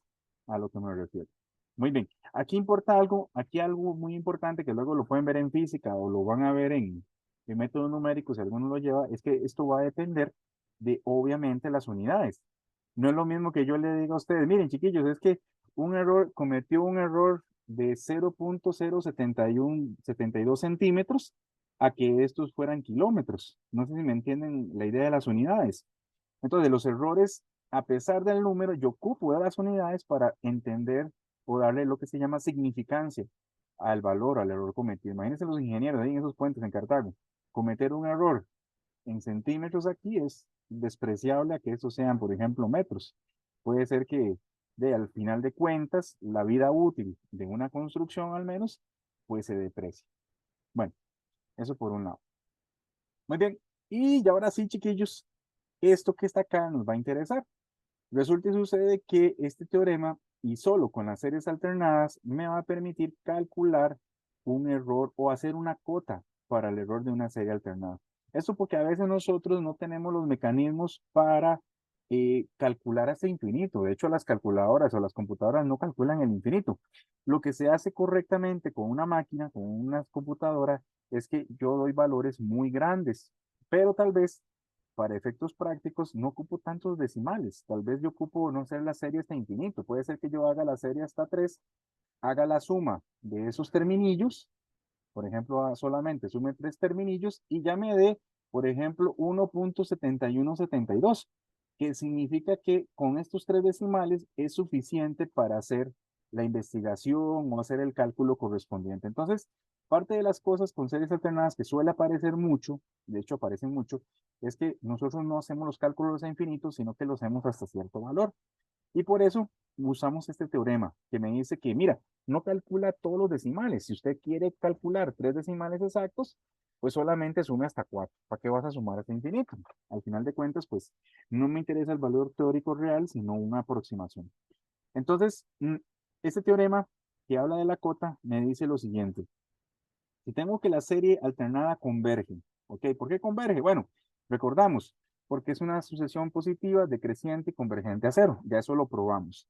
a lo que me refiero. Muy bien, aquí importa algo, aquí algo muy importante que luego lo pueden ver en física o lo van a ver en métodos numéricos, si alguno lo lleva, es que esto va a depender de obviamente las unidades. No es lo mismo que yo le diga a ustedes, miren chiquillos, es que cometió un error de 0.07172 centímetros a que estos fueran kilómetros. No sé si me entienden la idea de las unidades. Entonces, los errores, a pesar del número, yo ocupo de las unidades para entender o darle lo que se llama significancia al valor, al error cometido. Imagínense los ingenieros ahí en esos puentes en Cartago. Cometer un error en centímetros aquí es despreciable a que estos sean, por ejemplo, metros. Puede ser que al final de cuentas, la vida útil de una construcción al menos, pues se deprecie. Bueno, eso por un lado. Muy bien. Y ya ahora sí, chiquillos, esto que está acá nos va a interesar. Resulta y sucede que este teorema, y solo con las series alternadas, me va a permitir calcular un error o hacer una cota para el error de una serie alternada. Eso porque a veces nosotros no tenemos los mecanismos para calcular hasta infinito. De hecho, las calculadoras o las computadoras no calculan el infinito. Lo que se hace correctamente con una máquina, con una computadora, es que yo doy valores muy grandes, pero tal vez para efectos prácticos no ocupo tantos decimales. Tal vez yo ocupo no ser la serie hasta infinito. Puede ser que yo haga la serie hasta 3, haga la suma de esos terminillos, por ejemplo, solamente sume 3 terminillos y ya me dé, por ejemplo, 1.7172, que significa que con estos 3 decimales es suficiente para hacer la investigación o hacer el cálculo correspondiente. Entonces, parte de las cosas con series alternadas que suele aparecer mucho, de hecho aparecen mucho, es que nosotros no hacemos los cálculos a infinito, sino que los hacemos hasta cierto valor. Y por eso usamos este teorema que me dice que, mira, no calcula todos los decimales. Si usted quiere calcular 3 decimales exactos, pues solamente sume hasta 4. ¿Para qué vas a sumar hasta infinito? Al final de cuentas, pues no me interesa el valor teórico real, sino una aproximación. Entonces, este teorema que habla de la cota me dice lo siguiente. Si tengo que la serie alternada converge, ¿ok? ¿Por qué converge? Bueno, recordamos, porque es una sucesión positiva decreciente y convergente a cero. Ya eso lo probamos.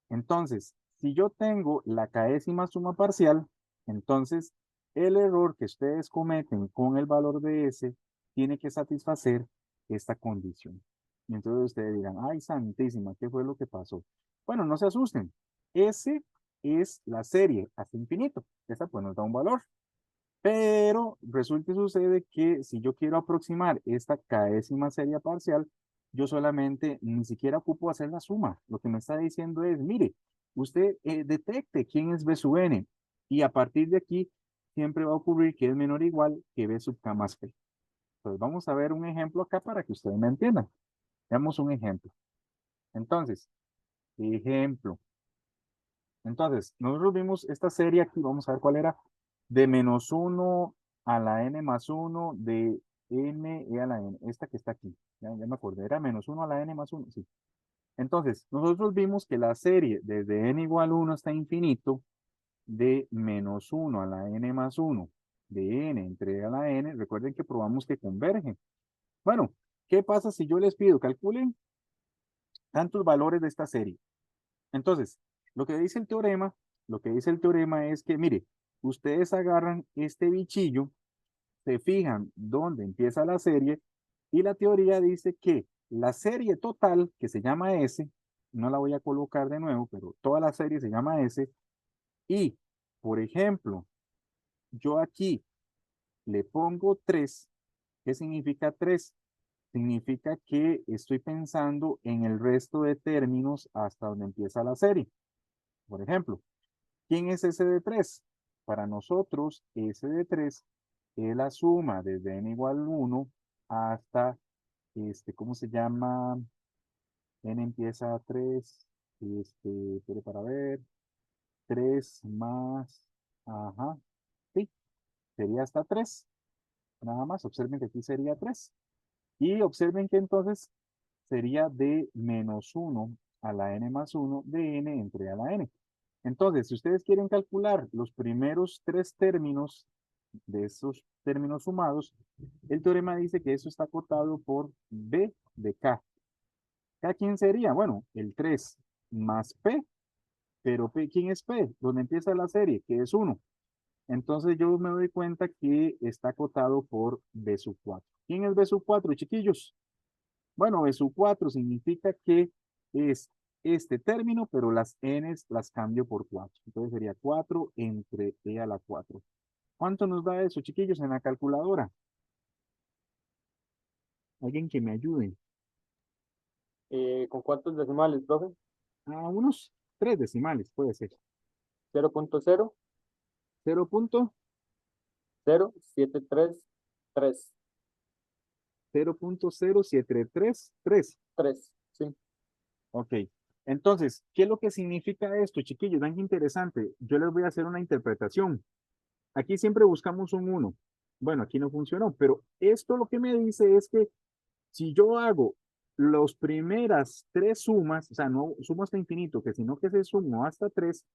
Entonces, si yo tengo la késima suma parcial, entonces el error que ustedes cometen con el valor de S tiene que satisfacer esta condición. Y entonces ustedes dirán, ay, santísima, ¿qué fue lo que pasó? Bueno, no se asusten. S es la serie hasta infinito. Esta pues nos da un valor. Pero resulta y sucede que si yo quiero aproximar esta késima serie parcial, yo solamente ni siquiera ocupo hacer la suma. Lo que me está diciendo es, mire, usted detecte quién es B sub n y a partir de aquí siempre va a ocurrir que es menor o igual que B sub k más P. Entonces vamos a ver un ejemplo acá para que ustedes me entiendan. Veamos un ejemplo. Entonces, ejemplo. Entonces, nosotros vimos esta serie aquí, vamos a ver cuál era, de menos uno a la n más uno de n e a la n, esta que está aquí, ya me acordé, era menos uno a la n más uno, sí. Entonces, nosotros vimos que la serie desde n igual 1 hasta infinito, de menos uno a la n más uno de n entre a la n, recuerden que probamos que convergen. Bueno, ¿qué pasa si yo les pido, calculen tantos valores de esta serie? Entonces, lo que dice el teorema, lo que dice el teorema es que, mire, ustedes agarran este bichillo, se fijan dónde empieza la serie y la teoría dice que la serie total, que se llama S, no la voy a colocar de nuevo, pero toda la serie se llama S, y, por ejemplo, yo aquí le pongo 3. ¿Qué significa 3? Significa que estoy pensando en el resto de términos hasta donde empieza la serie. Por ejemplo, ¿quién es S de 3? Para nosotros, S de 3 es la suma desde n igual 1 hasta, ¿cómo se llama? N empieza a 3, pero para ver, 3 más, ajá, sí, sería hasta 3. Nada más, observen que aquí sería 3. Y observen que entonces sería de menos 1 a la n más 1 de n entre a la n. Entonces, si ustedes quieren calcular los primeros 3 términos de esos términos sumados, el teorema dice que eso está acotado por b de k. ¿K quién sería? Bueno, el 3 más p, pero p, ¿quién es p? Donde empieza la serie, que es 1. Entonces yo me doy cuenta que está acotado por b sub 4. ¿Quién es b sub 4, chiquillos? Bueno, b sub 4 significa que es este término, pero las n's las cambio por 4. Entonces sería 4 entre e a la 4. ¿Cuánto nos da eso, chiquillos, en la calculadora? Alguien que me ayude. ¿Con cuántos decimales, profe? A unos 3 decimales, puede ser. 0.0, 0.07333. 0.0733. 3, sí. Ok. Entonces, ¿qué es lo que significa esto, chiquillos? Vean qué interesante. Yo les voy a hacer una interpretación. Aquí siempre buscamos un 1. Bueno, aquí no funcionó, pero esto lo que me dice es que si yo hago las primeras 3 sumas, o sea, no sumo hasta infinito, que sino que se sumó hasta 3,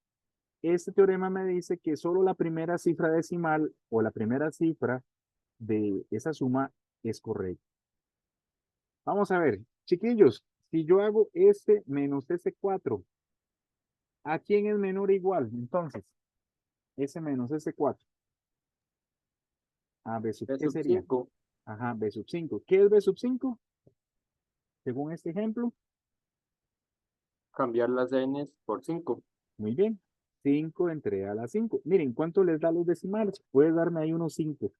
este teorema me dice que solo la primera cifra decimal o la primera cifra de esa suma es correcta. Vamos a ver, chiquillos, si yo hago este menos ese 4, ¿a quién es menor o igual? Entonces, ese menos ese 4. A B sub, B ¿qué sub sería? 5, Ajá, B sub 5. ¿Qué es B sub 5? Según este ejemplo, cambiar las n's por 5. muy bien. 5 entre a la 5. Miren, ¿cuánto les da los decimales? Puede darme ahí unos 5.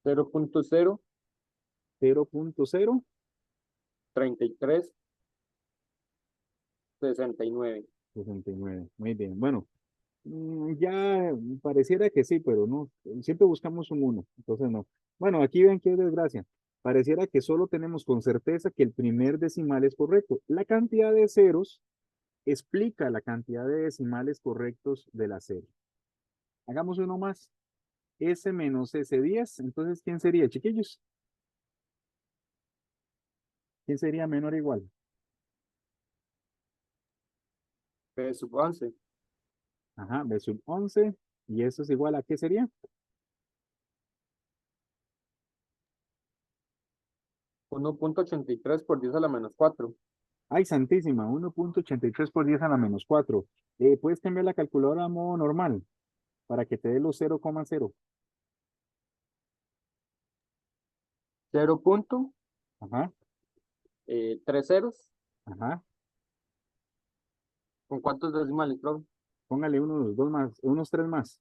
0.033, 69. 0.069. Muy bien. Bueno, ya pareciera que sí, pero no. Siempre buscamos un 1. Entonces no. Bueno, aquí ven qué desgracia. Pareciera que solo tenemos con certeza que el primer decimal es correcto. La cantidad de ceros explica la cantidad de decimales correctos de la serie. Hagamos uno más. S menos S10. Entonces, ¿quién sería, chiquillos? ¿Quién sería menor o igual? B sub 11, Ajá, B sub 11. ¿Y eso es igual a qué sería? 1.83 por 10 a la menos 4. Ay, santísima, 1.83 por 10 a la menos 4. Puedes cambiar la calculadora a modo normal para que te dé los 0,0. 0.3 Ajá, ceros. ajá. ¿Con cuántos decimales, profe? Póngale unos dos más, unos 3 más.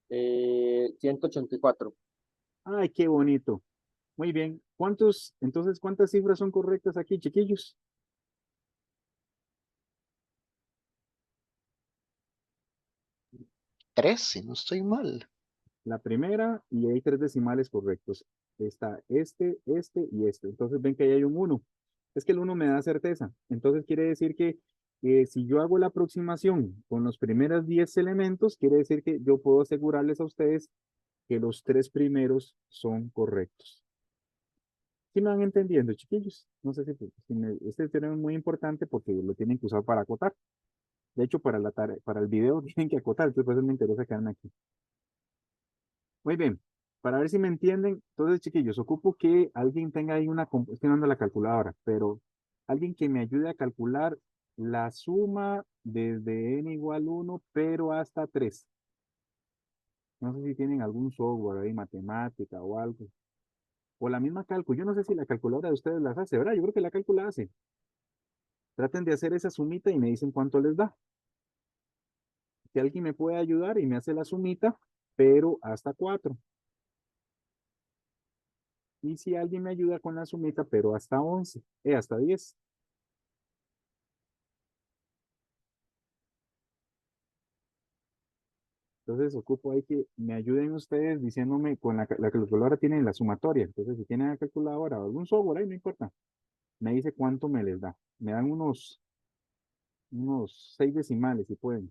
184. Ay, qué bonito. Muy bien. Entonces, ¿cuántas cifras son correctas aquí, chiquillos? 3, si no estoy mal. La primera, y hay 3 decimales correctos. Está este y este. Entonces ven que ahí hay un 1. Es que el 1 me da certeza. Entonces quiere decir que si yo hago la aproximación con los primeros 10 elementos, quiere decir que yo puedo asegurarles a ustedes que los 3 primeros son correctos. ¿Sí me van entendiendo, chiquillos? No sé si este tema es muy importante porque lo tienen que usar para acotar. De hecho, para el video tienen que acotar, entonces por eso me interesa quedarme aquí. Muy bien, para ver si me entienden, entonces chiquillos, ocupo que alguien tenga ahí estoy dando la calculadora, pero alguien que me ayude a calcular la suma desde n igual 1, pero hasta 3. No sé si tienen algún software ahí, matemática o algo. O la misma cálculo. Yo no sé si la calculadora de ustedes las hace, ¿verdad? Yo creo que la calcula hace. Traten de hacer esa sumita y me dicen cuánto les da. Si alguien me puede ayudar y me hace la sumita, pero hasta 4. Y si alguien me ayuda con la sumita, pero hasta 11, hasta 10. Entonces ocupo ahí que me ayuden ustedes diciéndome con la calculadora tiene la sumatoria. Entonces si tienen la calculadora o algún software ahí, no importa. Me dice cuánto me les da. Me dan unos 6 decimales si pueden.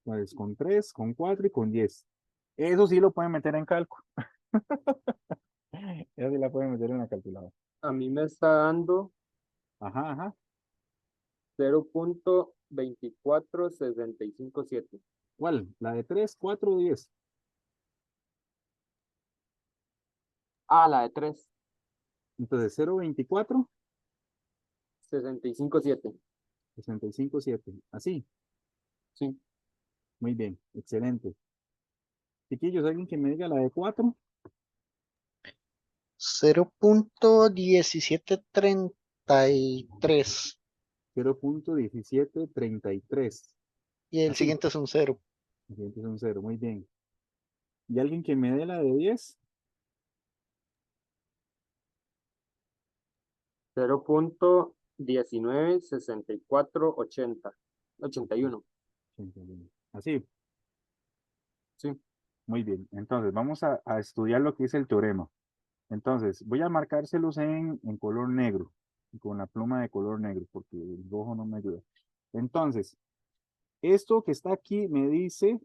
Pues con 3, con 4 y con 10. Eso sí lo pueden meter en cálculo. Eso sí la pueden meter en la calculadora. A mí me está dando Ajá, ajá. 0.24657. ¿Cuál? La de 3, 4 o 10. Ah, la de 3. Entonces 0.24, 65.7. 65.7. Así. Sí. Muy bien. Excelente. Chiquillos, alguien que me diga la de 4. 0.1733. 0.1733. Y el Así. siguiente es un 0. El siguiente es un 0. Muy bien. ¿Y alguien que me dé la de 10? 0.196480. 81. Así. Sí. Muy bien. Entonces, vamos a estudiar lo que es el teorema. Entonces, voy a marcárselos en color negro, con la pluma de color negro, porque el rojo no me ayuda. Entonces, esto que está aquí me dice,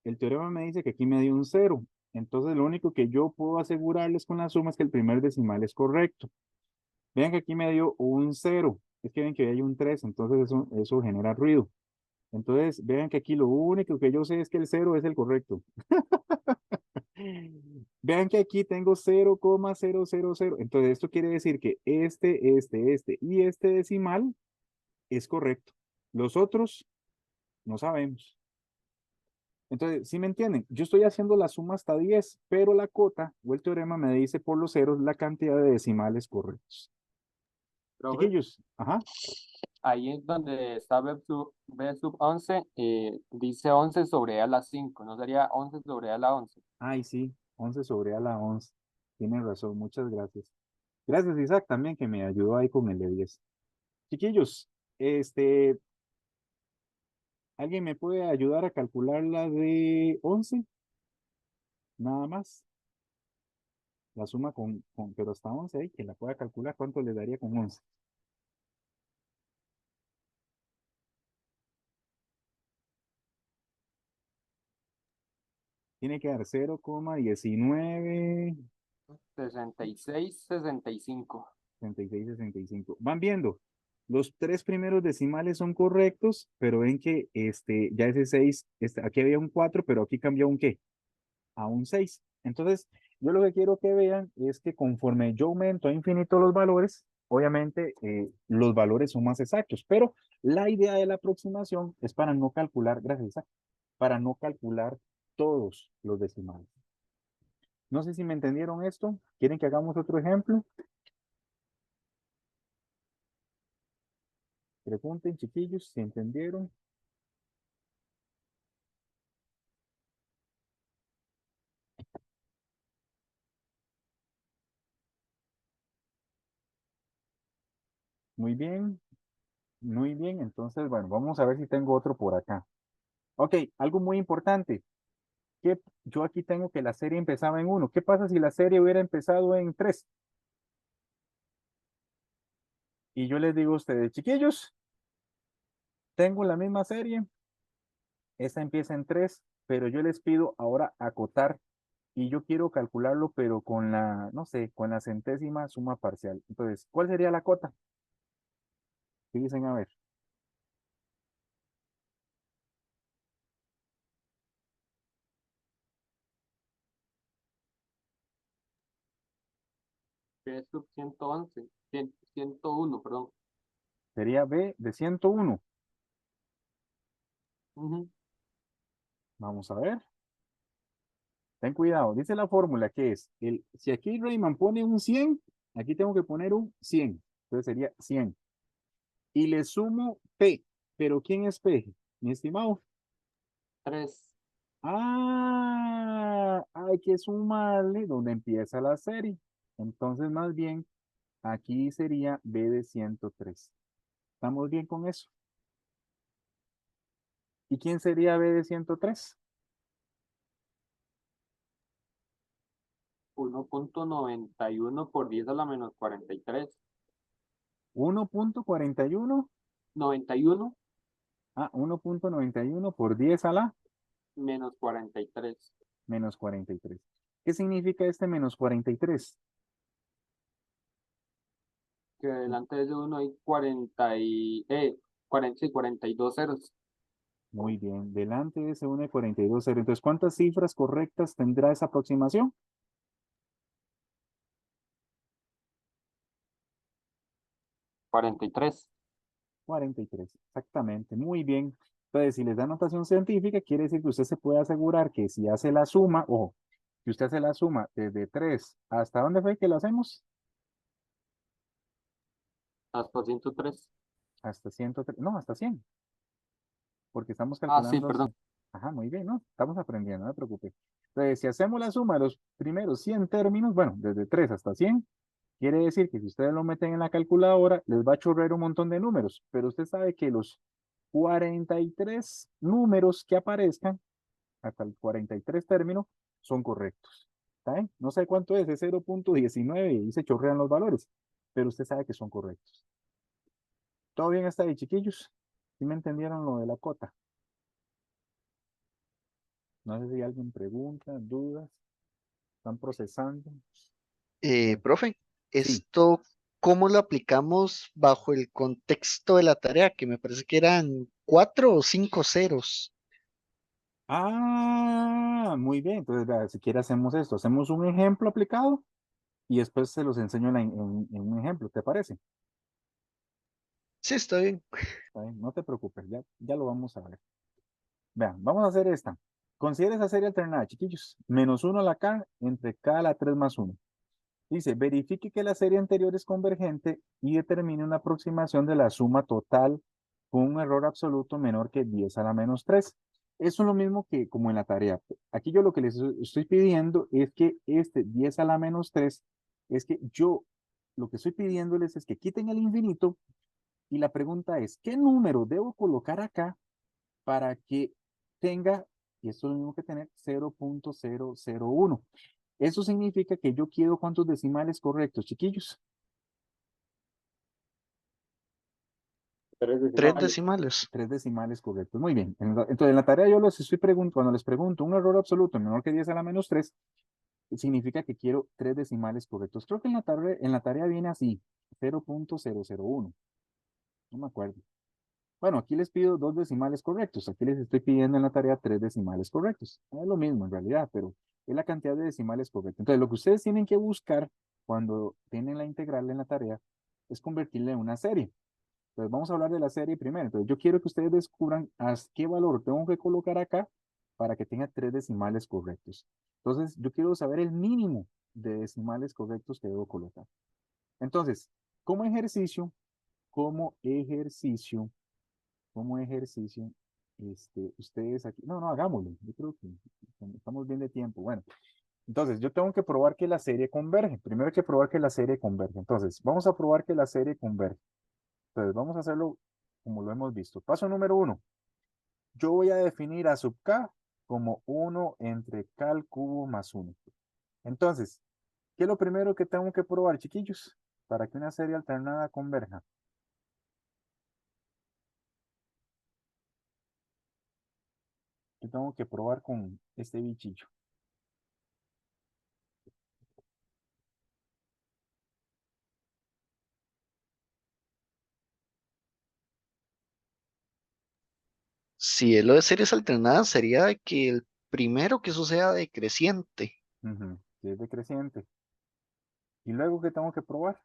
el teorema me dice que aquí me dio un 0. Entonces, lo único que yo puedo asegurarles con la suma es que el primer decimal es correcto. Vean que aquí me dio un 0. Es que ven que hay un 3, entonces eso genera ruido. Entonces, vean que aquí lo único que yo sé es que el 0 es el correcto. Vean que aquí tengo 0,000. Entonces, esto quiere decir que este y este decimal es correcto. Los otros no sabemos. Entonces, ¿sí me entienden? Yo estoy haciendo la suma hasta 10, pero la cota o el teorema me dice por los ceros la cantidad de decimales correctos. Profe, Chiquillos, ajá. ahí es donde está B sub 11, dice 11 sobre a la 5, ¿no sería 11 sobre a la 11? Ay, sí, 11 sobre a la 11. Tienen razón, muchas gracias. Gracias, Isaac, también que me ayudó ahí con el de 10. Chiquillos, este, ¿alguien me puede ayudar a calcular la de 11? Nada más. La suma pero hasta 11 ahí, que la pueda calcular, ¿cuánto le daría con 11? Tiene que dar 0,19, 66, 65. 66, 65. Van viendo, los tres primeros decimales son correctos, pero ven que ya ese 6, aquí había un 4, pero aquí cambió un qué, a un 6. Entonces, yo lo que quiero que vean es que conforme yo aumento a infinito los valores, obviamente los valores son más exactos, pero la idea de la aproximación es para no calcular, gracias, Isaac, para no calcular todos los decimales. No sé si me entendieron esto. ¿Quieren que hagamos otro ejemplo? Pregunten, chiquillos, si entendieron. Muy bien, muy bien. Entonces, bueno, vamos a ver si tengo otro por acá. Ok, algo muy importante. Que yo aquí tengo que la serie empezaba en 1. ¿Qué pasa si la serie hubiera empezado en 3? Y yo les digo a ustedes, chiquillos, tengo la misma serie. Esta empieza en 3, pero yo les pido ahora acotar y yo quiero calcularlo, pero con la, no sé, con la centésima suma parcial. Entonces, ¿cuál sería la cota? ¿Qué dicen? A ver. B sub 111, 101, perdón. Sería B de 101. Ujú. Vamos a ver. Ten cuidado. Dice la fórmula que es, si aquí Rayman pone un 100, aquí tengo que poner un 100. Entonces sería 100. Y le sumo P. ¿Pero quién es P? Mi estimado. 3. Ah, hay que sumarle donde empieza la serie. Entonces, más bien, aquí sería B de 103. ¿Estamos bien con eso? ¿Y quién sería B de 103? 1.91 por 10 a la menos 43. 1.41. 91 Ah, 1.91 por 10 a la menos 43. menos 43. ¿Qué significa este menos 43? Que delante de ese 1 hay 42 ceros. Muy bien, delante de ese 1 hay 42 ceros. Entonces, ¿cuántas cifras correctas tendrá esa aproximación? 43. 43, exactamente, muy bien. Entonces, si les da notación científica, quiere decir que usted se puede asegurar que si hace la suma, ojo, que usted hace la suma desde 3, ¿hasta dónde fue que lo hacemos? Hasta 103. Hasta 103, no, hasta 100, porque estamos Ah, sí, calculando. perdón. Ajá, muy bien, ¿no? Estamos aprendiendo, no te preocupes. Entonces, si hacemos la suma de los primeros 100 términos, bueno, desde 3 hasta 100, quiere decir que si ustedes lo meten en la calculadora, les va a chorrear un montón de números, pero usted sabe que los 43 números que aparezcan, hasta el 43 término, son correctos. ¿Está bien? No sé cuánto es 0.19 y se chorrean los valores, pero usted sabe que son correctos. ¿Todo bien hasta ahí, chiquillos? ¿Sí me entendieron lo de la cota? No sé si alguien pregunta, dudas, están procesando. Bueno, Profe, sí. esto, ¿cómo lo aplicamos bajo el contexto de la tarea? Que me parece que eran 4 o 5 ceros. Ah, muy bien. Entonces, vea, si quiere hacemos esto. Hacemos un ejemplo aplicado y después se los enseño en un ejemplo. ¿Te parece? Sí, está bien. Está bien, no te preocupes, ya lo vamos a ver. Vean, vamos a hacer esta. Considera esa serie alternada, chiquillos. -1 a la k entre k a la 3 más 1. Dice, verifique que la serie anterior es convergente y determine una aproximación de la suma total con un error absoluto menor que 10 a la menos 3. Eso es lo mismo que como en la tarea. Aquí yo lo que les estoy pidiendo es que este 10 a la menos 3, es que yo lo que estoy pidiéndoles es que quiten el infinito y la pregunta es, ¿qué número debo colocar acá para que tenga, y esto es lo mismo que tener, 0.001? Eso significa que yo quiero cuántos decimales correctos, chiquillos. 3 Tres decimales. decimales. 3 decimales correctos. Muy bien. Entonces, en la tarea yo les estoy preguntando, cuando les pregunto un error absoluto menor que 10 a la menos 3, significa que quiero 3 decimales correctos. Creo que en la tarea viene así, 0.001. No me acuerdo. Bueno, aquí les pido 2 decimales correctos. Aquí les estoy pidiendo en la tarea 3 decimales correctos. Es lo mismo en realidad, pero es la cantidad de decimales correctos. Entonces, lo que ustedes tienen que buscar cuando tienen la integral en la tarea es convertirla en una serie. Entonces, vamos a hablar de la serie primero. Entonces, yo quiero que ustedes descubran a qué valor tengo que colocar acá para que tenga 3 decimales correctos. Entonces, yo quiero saber el mínimo de decimales correctos que debo colocar. Entonces, como ejercicio, como ejercicio, como ejercicio, ustedes aquí, no, hagámoslo. Yo creo que estamos bien de tiempo. Bueno, entonces yo tengo que probar que la serie converge. Primero hay que probar que la serie converge. Entonces, vamos a probar que la serie converge. Entonces, vamos a hacerlo como lo hemos visto. Paso número 1. Yo voy a definir a sub k como 1 entre k al cubo más 1. Entonces, ¿qué es lo primero que tengo que probar, chiquillos? Para que una serie alternada converja. Yo tengo que probar con este bichillo. Si es lo de series alternadas, sería que el primero que eso sea decreciente. Que es decreciente. Y luego, ¿qué tengo que probar?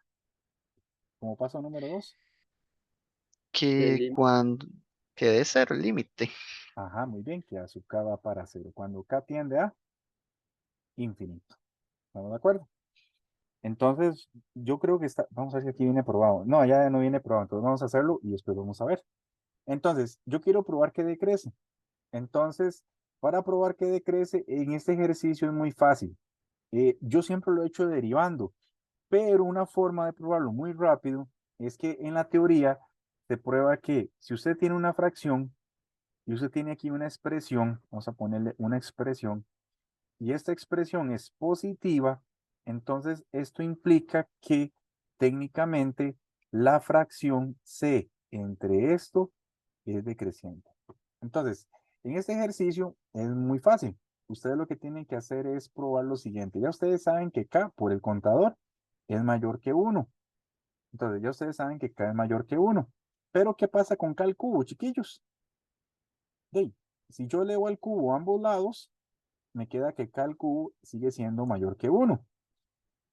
Como paso número 2. El Que límite. cuando quede cero el límite. Ajá, muy bien, que a sub k va para 0. Cuando k tiende a infinito. ¿Estamos de acuerdo? Entonces, yo creo que está, vamos a ver si aquí viene probado. No, ya no viene probado, entonces vamos a hacerlo y después vamos a ver. Entonces, yo quiero probar que decrece. Entonces, para probar que decrece, en este ejercicio es muy fácil. Yo siempre lo he hecho derivando, pero una forma de probarlo muy rápido es que en la teoría se prueba que si usted tiene una fracción y usted tiene aquí una expresión, vamos a ponerle una expresión, y esta expresión es positiva, entonces esto implica que técnicamente la fracción C entre esto es decreciente. Entonces, en este ejercicio es muy fácil. Ustedes lo que tienen que hacer es probar lo siguiente. Ya ustedes saben que K por el contador es mayor que 1. Entonces, ya ustedes saben que K es mayor que 1. Pero, ¿qué pasa con K al cubo, chiquillos? Si yo elevo al cubo a ambos lados, me queda que K al cubo sigue siendo mayor que 1.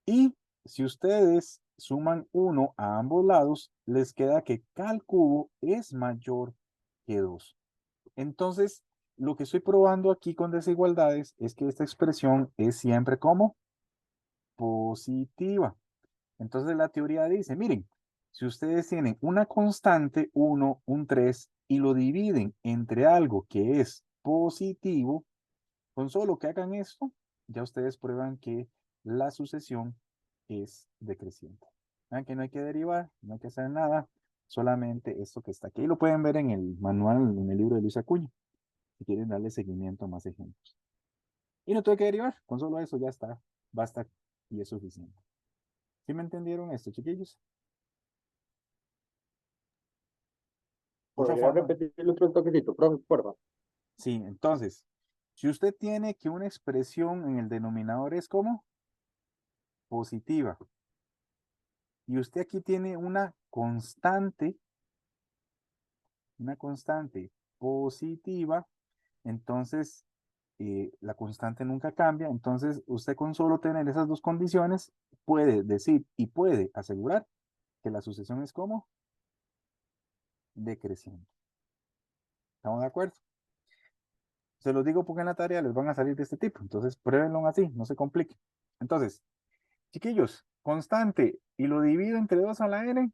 Y si ustedes suman 1 a ambos lados, les queda que K al cubo es mayor que 2. Entonces, lo que estoy probando aquí con desigualdades es que esta expresión es siempre como positiva. Entonces la teoría dice, miren, si ustedes tienen una constante 1, un 3 y lo dividen entre algo que es positivo, con solo que hagan esto, ya ustedes prueban que la sucesión es decreciente. Vean que no hay que derivar, no hay que hacer nada, solamente esto que está aquí. Y lo pueden ver en el manual, en el libro de Luis Acuña, si quieren darle seguimiento a más ejemplos. Y no tengo que derivar, con solo eso ya está, basta y es suficiente. ¿Sí me entendieron esto, chiquillos? Otra ¿Podría forma. repetirlo otro toquecito, profe, por favor? Sí, entonces, si usted tiene que una expresión en el denominador es como positiva, y usted aquí tiene una constante positiva, entonces la constante nunca cambia, entonces usted con solo tener esas dos condiciones puede decir y puede asegurar que la sucesión es como decreciente. ¿Estamos de acuerdo? Se los digo porque en la tarea les van a salir de este tipo, entonces pruébenlo así, no se complique. Entonces, chiquillos, constante y lo divido entre 2 a la n,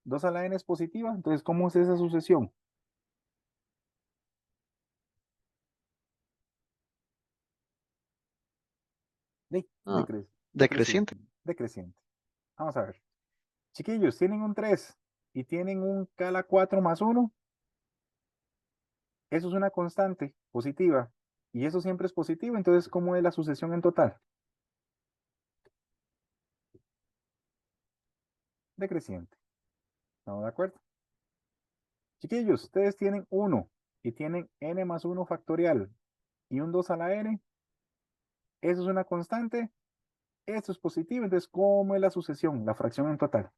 2 a la n es positiva, entonces ¿cómo es esa sucesión? Ah, Decreciente, decreciente. decreciente. Vamos a ver. Chiquillos, tienen un 3 y tienen un k a la 4 más 1, eso es una constante positiva y eso siempre es positivo, entonces ¿cómo es la sucesión en total? Decreciente. ¿Estamos de acuerdo? Chiquillos, ustedes tienen 1 y tienen n más 1 factorial y un 2 a la n, eso es una constante, esto es positivo, entonces ¿cómo es la sucesión, la fracción en total?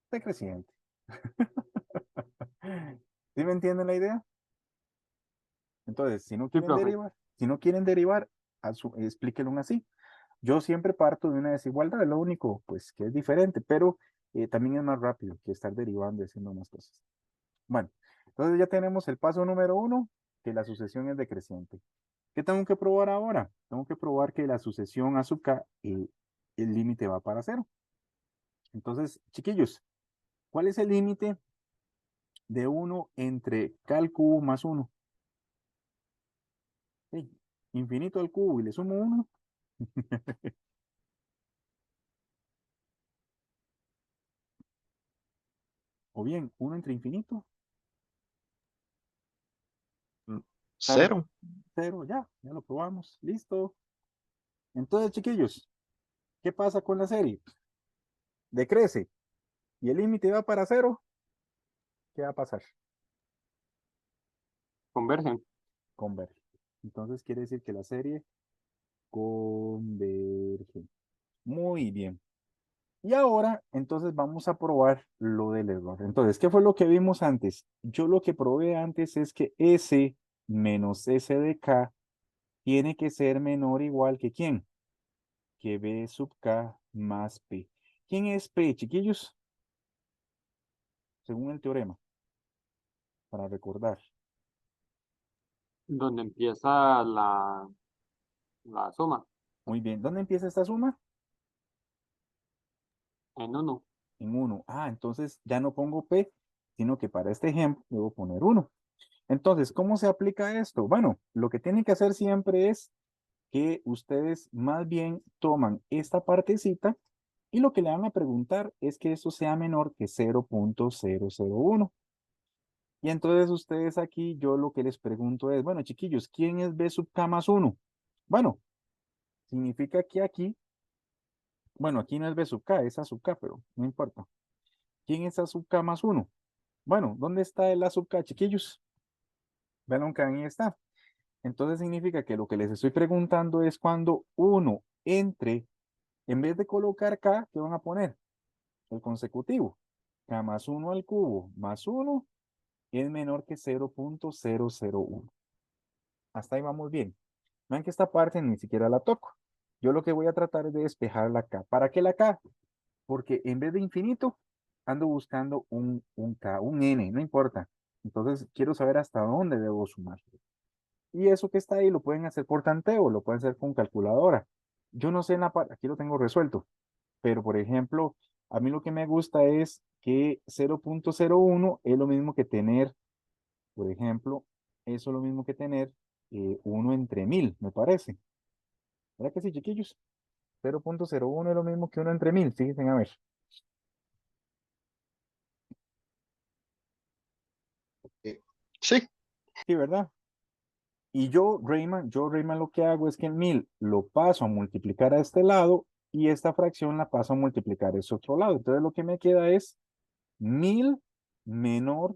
Decreciente. ¿Sí me entienden la idea? Entonces, si no Sí, quieren profe. derivar, si no quieren derivar, explíquenlo así. Yo siempre parto de una desigualdad, es lo único, pues, que es diferente, pero también es más rápido que estar derivando y haciendo más cosas. Bueno, entonces ya tenemos el paso número 1, que la sucesión es decreciente. ¿Qué tengo que probar ahora? Tengo que probar que la sucesión a sub k, el límite va para 0. Entonces, chiquillos, ¿cuál es el límite de 1 entre k al cubo más 1? Sí, infinito al cubo y le sumo 1. O bien, 1 entre infinito, Cero. 0. 0, ya lo probamos, listo. Entonces, chiquillos, ¿qué pasa con la serie? Decrece y el límite va para 0, ¿qué va a pasar? Convergen. Converge. Entonces quiere decir que la serie converge. Muy bien. Y ahora, entonces vamos a probar lo del error. Entonces, ¿qué fue lo que vimos antes? Yo lo que probé antes es que S menos S de K tiene que ser menor o igual que ¿quién? Que B sub K más P. ¿Quién es P, chiquillos? Según el teorema, para recordar. Donde empieza la suma Muy bien. ¿Dónde empieza esta suma? en uno. En 1. Ah, entonces ya no pongo P, sino que para este ejemplo debo poner 1. Entonces, ¿cómo se aplica esto? Bueno, lo que tienen que hacer siempre es que ustedes más bien toman esta partecita y lo que le van a preguntar es que eso sea menor que 0.001. Y entonces ustedes aquí, yo lo que les pregunto es, bueno, chiquillos, ¿quién es B sub K más 1? Bueno, significa que aquí, bueno, aquí no es B sub K, es A sub K, pero no importa. ¿Quién es A sub K más 1? Bueno, ¿dónde está el A sub K, chiquillos? Vean que ahí está. Entonces significa que lo que les estoy preguntando es cuando uno entre, en vez de colocar K, ¿qué van a poner? El consecutivo. K más 1 al cubo más 1 es menor que 0.001. Hasta ahí vamos bien. Vean que esta parte ni siquiera la toco. Yo lo que voy a tratar es de despejar la K. ¿Para qué la K? Porque en vez de infinito, ando buscando un K, un N, no importa. Entonces quiero saber hasta dónde debo sumar. Y eso que está ahí lo pueden hacer por tanteo, lo pueden hacer con calculadora. Yo no sé en la parte, aquí lo tengo resuelto, pero por ejemplo, a mí lo que me gusta es que 0.01 es lo mismo que tener, por ejemplo, eso es lo mismo que tener 1 entre 1000, me parece. ¿Verdad que sí, chiquillos? 0.01 es lo mismo que 1 entre 1000, fíjense, a ver. Sí, Sí, ¿verdad? Y yo Rayman lo que hago es que el 1000 lo paso a multiplicar a este lado y esta fracción la paso a multiplicar a ese otro lado. Entonces lo que me queda es 1000 menor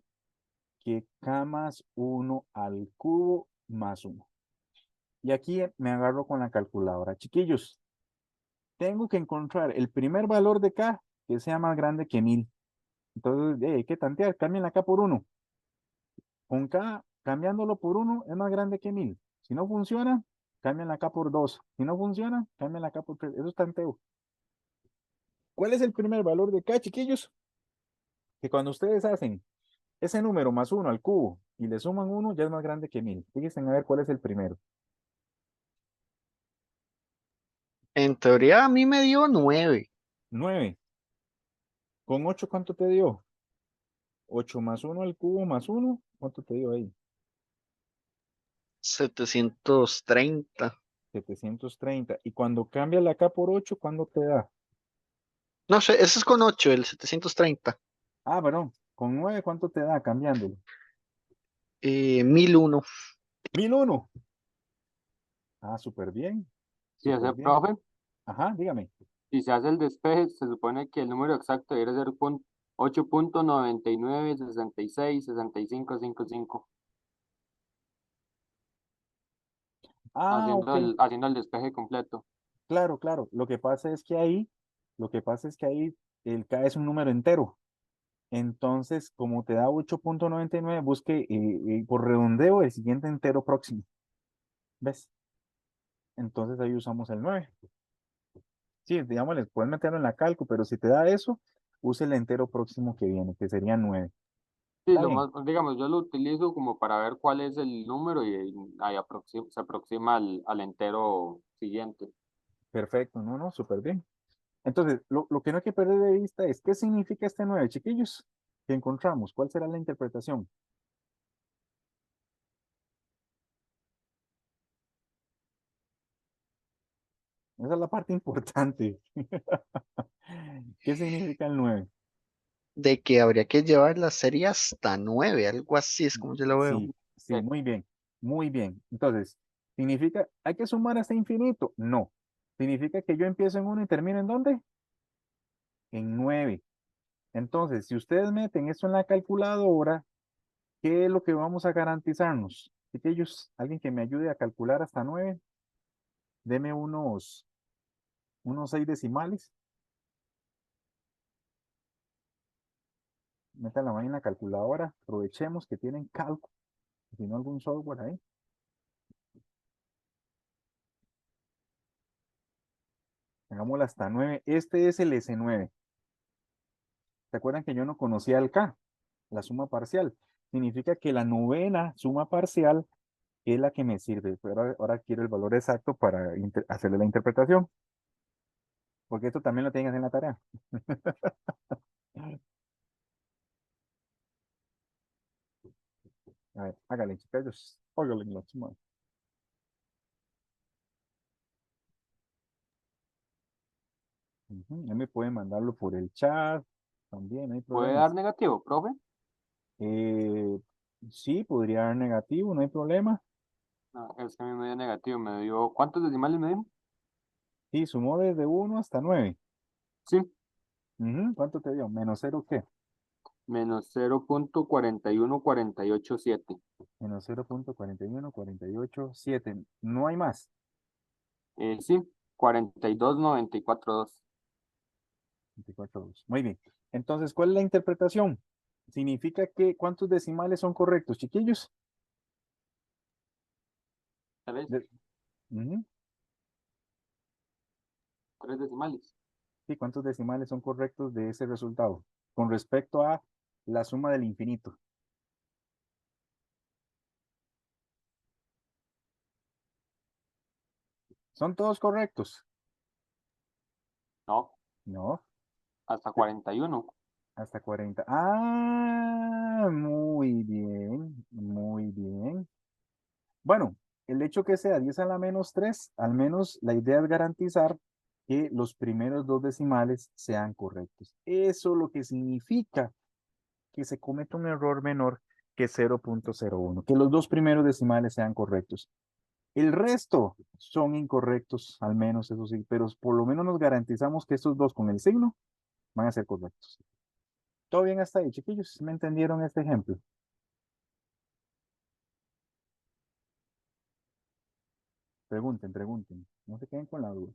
que K más 1 al cubo más 1. Y aquí me agarro con la calculadora. Chiquillos, tengo que encontrar el primer valor de K que sea más grande que 1000. Entonces, hay que tantear, cambien la K por 1. Con K, cambiándolo por 1 es más grande que 1000. Si no funciona, cambian la K por 2. Si no funciona, cambian la K por 3. Eso es tanteo. ¿Cuál es el primer valor de K, chiquillos? Que cuando ustedes hacen ese número más 1 al cubo y le suman 1, ya es más grande que 1000. Fíjense a ver cuál es el primero. en teoría a mí me dio 9. 9. ¿Con 8 cuánto te dio? 8 más 1 al cubo más 1. ¿Cuánto te dio ahí? 730. 730. Y cuando cambia la K por 8, ¿cuándo te da? No sé, ese es con 8, el 730. Ah, perdón. Con 9, ¿cuánto te da cambiándolo? 1001. 1001. Ah, súper bien. Si Súper ese bien. profe, Ajá, dígame. si se hace el despeje, se supone que el número exacto debería ser 8.99666555, Ah, ok. haciendo el despeje completo. Claro, claro. Lo que pasa es que ahí el K es un número entero. Entonces, como te da 8.99, busque por redondeo el siguiente entero próximo. ¿Ves? Entonces ahí usamos el 9. Sí, digamos, les puedes meterlo en la calco, pero si te da eso, use el entero próximo que viene, que sería 9. Sí, Está lo bien. más, digamos, yo lo utilizo como para ver cuál es el número y ahí se aproxima al entero siguiente. Perfecto. No, no, súper bien. Entonces, lo que no hay que perder de vista es qué significa este 9, chiquillos, que encontramos. ¿Cuál será la interpretación? Esa es la parte importante. ¿Qué significa el 9? De que habría que llevar la serie hasta 9, algo así es como yo lo veo. Sí, sí, Eh, muy bien, muy bien. Entonces, ¿significa, hay que sumar hasta infinito? No. ¿Significa que yo empiezo en 1 y termino en dónde? En 9. Entonces, si ustedes meten esto en la calculadora, ¿qué es lo que vamos a garantizarnos? Chiquillos, alguien que me ayude a calcular hasta 9, deme unos 6 decimales. Metan la mano en la calculadora. Aprovechemos que tienen cálculo, si no algún software ahí. Hagámosla hasta 9. Este es el S9. ¿Se acuerdan que yo no conocía el K? La suma parcial. Significa que la novena suma parcial es la que me sirve. Pero ahora quiero el valor exacto para hacerle la interpretación. Porque esto también lo tienen que hacer en la tarea. A ver, hágale, chicos. Hágale en la suma. Ujú, ahí me pueden mandarlo por el chat, también, no hay ¿Puede dar problemas. negativo, profe? Eh, sí, podría dar negativo, no hay problema. No, es que a mí me dio negativo, me dio, ¿cuántos decimales me dio? Sí, sumó desde 1 hasta 9. Sí, Ujú, ¿cuánto te dio? ¿Menos cero qué? menos 0.41487. Menos 0.41487. No hay más. Sí, 42.942. 24,2. Muy bien. Entonces, ¿cuál es la interpretación? Significa que ¿cuántos decimales son correctos, chiquillos? ¿Tres? De- Ujú, ¿Tres decimales? sí, ¿cuántos decimales son correctos de ese resultado? Con respecto a la suma del infinito. ¿Son todos correctos? No, No. hasta 41. Hasta 40. Ah, muy bien, muy bien. Bueno, el hecho que sea 10 a la -3, al menos la idea es garantizar que los primeros dos decimales sean correctos. Eso lo que significa que se cometa un error menor que 0.01, que los dos primeros decimales sean correctos. El resto son incorrectos, al menos eso sí, pero por lo menos nos garantizamos que estos dos con el signo van a ser correctos. ¿Todo bien hasta ahí, chiquillos? ¿Me entendieron este ejemplo? Pregunten, pregunten. No se queden con la duda.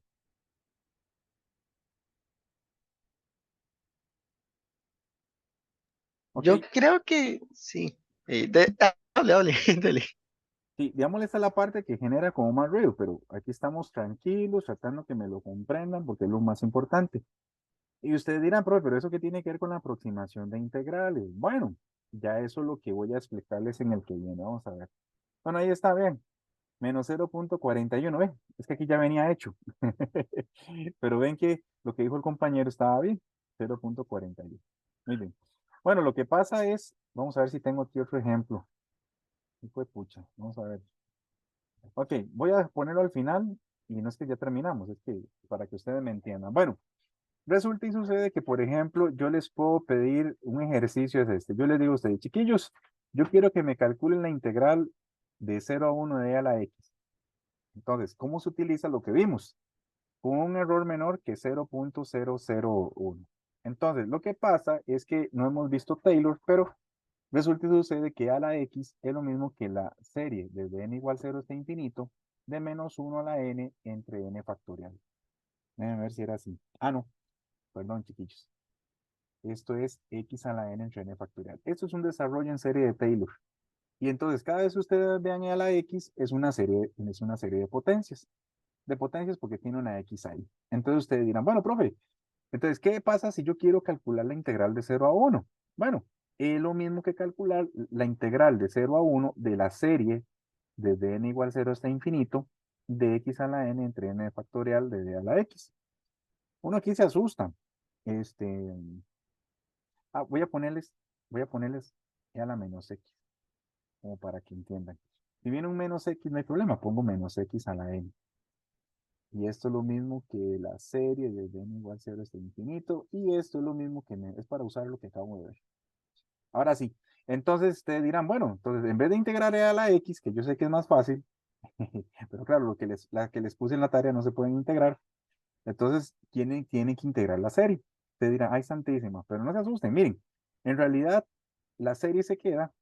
Ok, Yo creo que sí. Hable, hable, dele. sí, digámosle esta es la parte que genera como más ruido, pero aquí estamos tranquilos, tratando que me lo comprendan, porque es lo más importante. Y ustedes dirán, profe, pero ¿eso qué tiene que ver con la aproximación de integrales? Bueno, ya eso es lo que voy a explicarles en el que viene. Vamos a ver. Bueno, ahí está bien. Menos 0.41, ¿ven? Es que aquí ya venía hecho. Pero ven que lo que dijo el compañero estaba bien. 0.41. Muy bien. Bueno, lo que pasa es, vamos a ver si tengo aquí otro ejemplo. Hijo de pucha, vamos a ver. Ok, voy a ponerlo al final y no es que ya terminamos, es que para que ustedes me entiendan. Bueno, resulta y sucede que, por ejemplo, yo les puedo pedir un ejercicio es este. Yo les digo a ustedes, chiquillos, yo quiero que me calculen la integral de 0 a 1 de a la x. Entonces, ¿cómo se utiliza lo que vimos? Con un error menor que 0.001. Entonces, lo que pasa es que no hemos visto Taylor, pero resulta y sucede que a la x es lo mismo que la serie desde n igual 0 hasta infinito de -1 a la n entre n factorial. Déjenme ver si era así. Ah, no, perdón, chiquillos. Esto es x a la n entre n factorial. Esto es un desarrollo en serie de Taylor. Y entonces cada vez que ustedes vean a la x es una serie de potencias. De potencias porque tiene una x ahí. Entonces ustedes dirán, bueno, profe, entonces, ¿qué pasa si yo quiero calcular la integral de 0 a 1? Bueno, es lo mismo que calcular la integral de 0 a 1 de la serie desde n igual 0 hasta infinito de x a la n entre n factorial de d a la x. Uno aquí se asusta. Este, voy a ponerles e a la menos x, como para que entiendan. Si viene un menos x, no hay problema, pongo menos x a la n. Y esto es lo mismo que la serie desde n igual 0 hasta infinito. Y esto es lo mismo que es para usar lo que acabo de ver. Ahora sí. Entonces ustedes dirán, bueno, entonces en vez de integrar a la x, que yo sé que es más fácil, pero claro, la que les puse en la tarea no se pueden integrar, entonces tienen que integrar la serie. Ustedes dirán, ay, santísima, pero no se asusten, miren, en realidad la serie se queda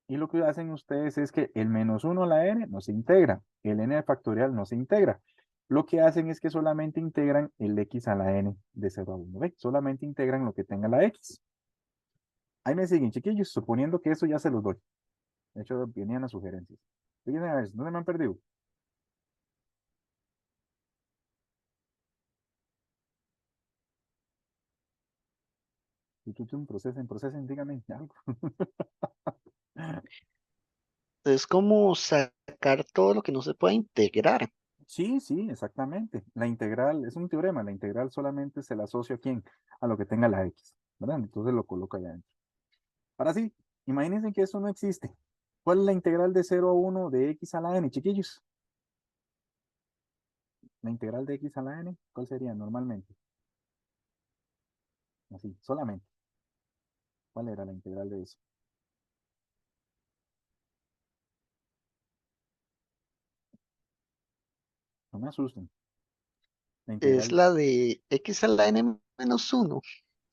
y lo que hacen ustedes es que el -1 a la n no se integra, el n factorial no se integra. Lo que hacen es que solamente integran el x a la n de 0 a 1. ¿Ve? Solamente integran lo que tenga la x. Ahí me siguen, chiquillos, suponiendo que eso ya se los doy. De hecho, venían las sugerencias. Fíjense a ver, ¿dónde me han perdido? Procesen, díganme algo. Es como sacar todo lo que no se puede integrar. Sí, sí, exactamente. La integral es un teorema. La integral solamente se la asocia a quién? A lo que tenga la x, ¿verdad? Entonces lo coloca allá adentro. Ahora sí, imagínense que eso no existe. ¿Cuál es la integral de 0 a 1 de x a la n, chiquillos? La integral de x a la n, ¿cuál sería normalmente? Así, solamente. ¿Cuál era la integral de eso? No me asusten. La Es integral, la de x a la n menos 1.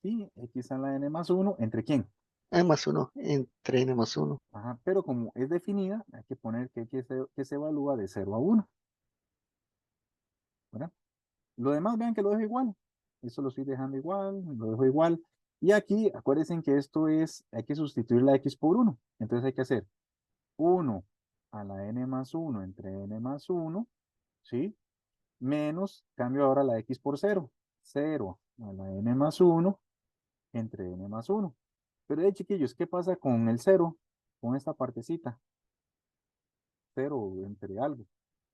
sí, x a la n más 1, ¿entre quién? N más 1 entre n más 1. Ajá, pero como es definida, hay que poner que se evalúa de 0 a 1, ¿verdad? Lo demás, vean que lo dejo igual. Eso lo estoy dejando igual, lo dejo igual. Y aquí, acuérdense que esto es, hay que sustituir la x por 1. Entonces hay que hacer 1 a la n más 1 entre n más 1, ¿sí? Menos, cambio ahora la x por 0. 0 a la n más 1 entre n más 1. Pero, chiquillos, ¿qué pasa con el 0? Con esta partecita. 0 entre algo.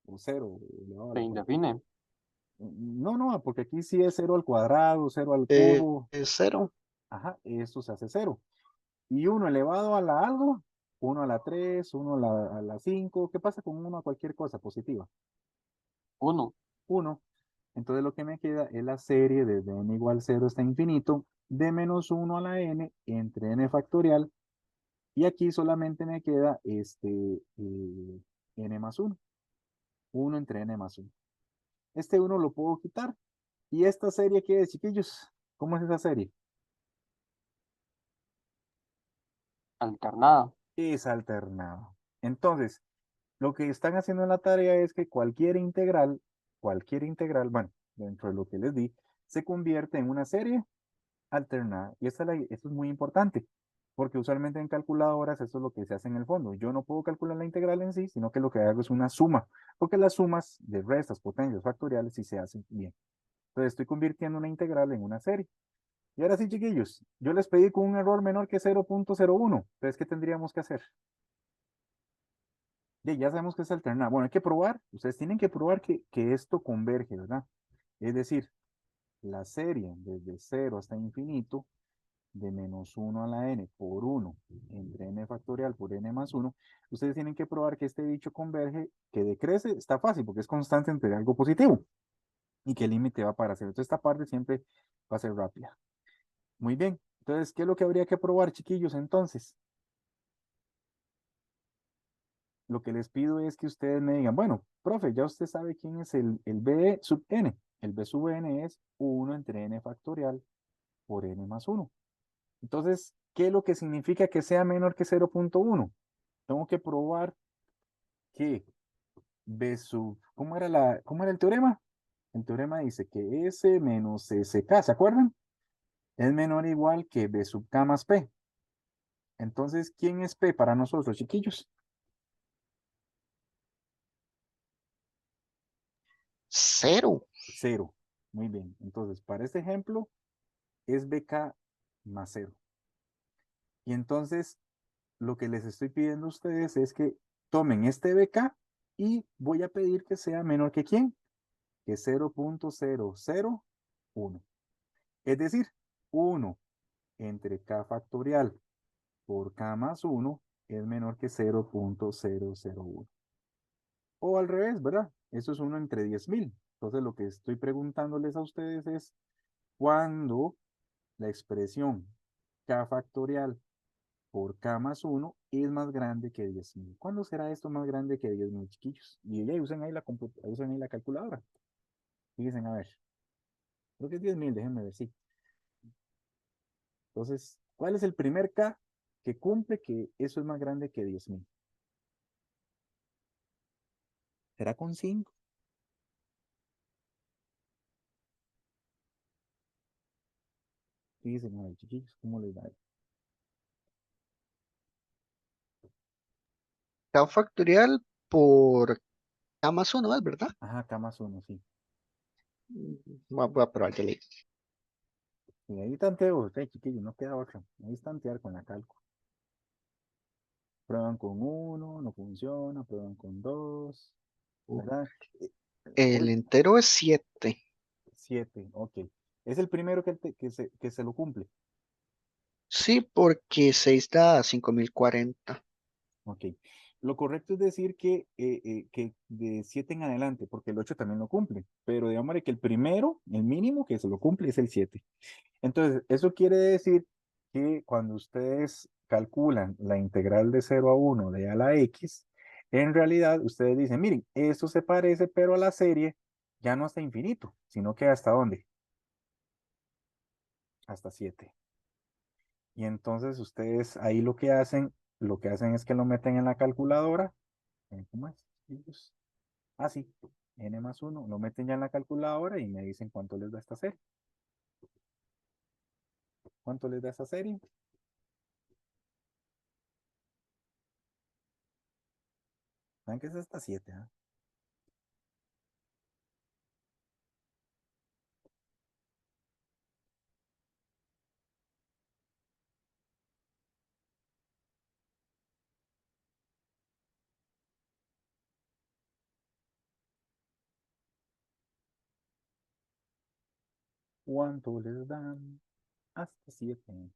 O 0 elevado a Se la cuarta. indefine. No, no, porque aquí sí es 0 al cuadrado, 0 al Es cubo. 0. Ajá, esto se hace 0. Y 1 elevado a la algo, 1 a la 3, 1 a la 5. ¿Qué pasa con 1 a cualquier cosa positiva? 1. 1. Entonces lo que me queda es la serie desde n igual 0 hasta infinito de menos 1 a la n entre n factorial. Y aquí solamente me queda n más 1. 1 entre n más 1. Este 1 lo puedo quitar. ¿Y esta serie qué es, chiquillos? ¿Cómo es esa serie? Alternada. Es alternada. Entonces, lo que están haciendo en la tarea es que cualquier integral, bueno, dentro de lo que les di, se convierte en una serie alternada. Y esto es muy importante, porque usualmente en calculadoras eso es lo que se hace en el fondo. Yo no puedo calcular la integral en sí, sino que lo que hago es una suma, porque las sumas de restas, potencias, factoriales sí se hacen bien. Entonces estoy convirtiendo una integral en una serie. Y ahora sí, chiquillos, yo les pedí con un error menor que 0.01. Entonces, ¿qué tendríamos que hacer? Ya sabemos que es alternada. Bueno, hay que probar, ustedes tienen que probar que esto converge, ¿verdad? Es decir, la serie desde 0 hasta infinito de menos 1 a la n por 1 entre n factorial por n más 1, ustedes tienen que probar que este dicho converge, que decrece, está fácil porque es constante entre algo positivo y que el límite va para 0. Entonces esta parte siempre va a ser rápida. Muy bien, entonces, ¿qué es lo que habría que probar, chiquillos? Entonces, lo que les pido es que ustedes me digan, bueno, profe, ya usted sabe quién es el b sub n. El b sub n es 1 entre n factorial por n más 1. Entonces, ¿qué es lo que significa que sea menor que 0.1? Tengo que probar que B sub, cómo era el teorema? El teorema dice que S menos SK, ¿se acuerdan? Es menor o igual que B sub K más P. Entonces, ¿quién es P para nosotros, chiquillos? 0. 0. Muy bien. Entonces, para este ejemplo, es BK más 0. Y entonces, lo que les estoy pidiendo a ustedes es que tomen este BK y voy a pedir que sea menor que ¿quién? Que 0.001. Es decir, 1 entre k factorial por k más 1 es menor que 0.001. O al revés, ¿verdad? Eso es 1 entre 10.000. Entonces lo que estoy preguntándoles a ustedes es cuándo la expresión k factorial por k más 1 es más grande que 10.000. ¿Cuándo será esto más grande que 10.000, chiquillos? Y ya usen ahí la calculadora. Fíjense, a ver. Creo que es 10.000, déjenme ver, sí. Entonces, ¿cuál es el primer K que cumple que eso es más grande que 10.000? ¿Será con 5? Fíjense, a ver, chiquillos, ¿cómo les va? K factorial por K más 1, ¿es verdad? Ajá, K más 1, sí. Voy a probar, ya leí. Y ahí tanteo, chiquillos, no queda otra. Ahí es tantear con la cálculo. Prueban con 1, no funciona, prueban con 2, ¿verdad? Eh, El Hoy, entero es 7. 7, ok. Es el primero que se lo cumple. Sí, porque 6 da 5040. Ok. Lo correcto es decir que de 7 en adelante, porque el 8 también lo cumple. Pero digamos que el primero, el mínimo que se lo cumple es el 7. Entonces, eso quiere decir que cuando ustedes calculan la integral de 0 a 1 de a la x, en realidad ustedes dicen, miren, esto se parece, pero a la serie ya no hasta infinito, sino que hasta dónde? Hasta 7. Y entonces ustedes ahí lo que hacen es que lo meten en la calculadora. ¿Cómo es? Ellos. Ah, sí, n+1, lo meten ya en la calculadora y me dicen cuánto les da esta serie. ¿Cuánto les da esta serie? ¿Saben que es hasta 7? ¿Cuánto les dan? Hasta 7.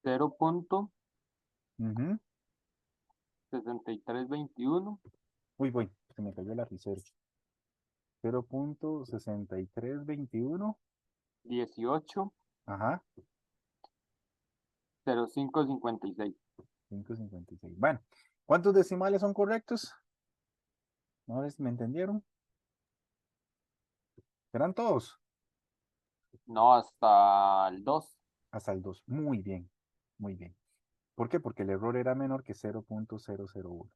0.6321. Uy, voy, se me cayó la research. 0.6321. 18. Ajá, 0556. 556. Bueno, ¿cuántos decimales son correctos? ¿No ver si me entendieron? ¿Serán todos? No, hasta el 2. Hasta el 2. Muy bien, muy bien. ¿Por qué? Porque el error era menor que 0.001.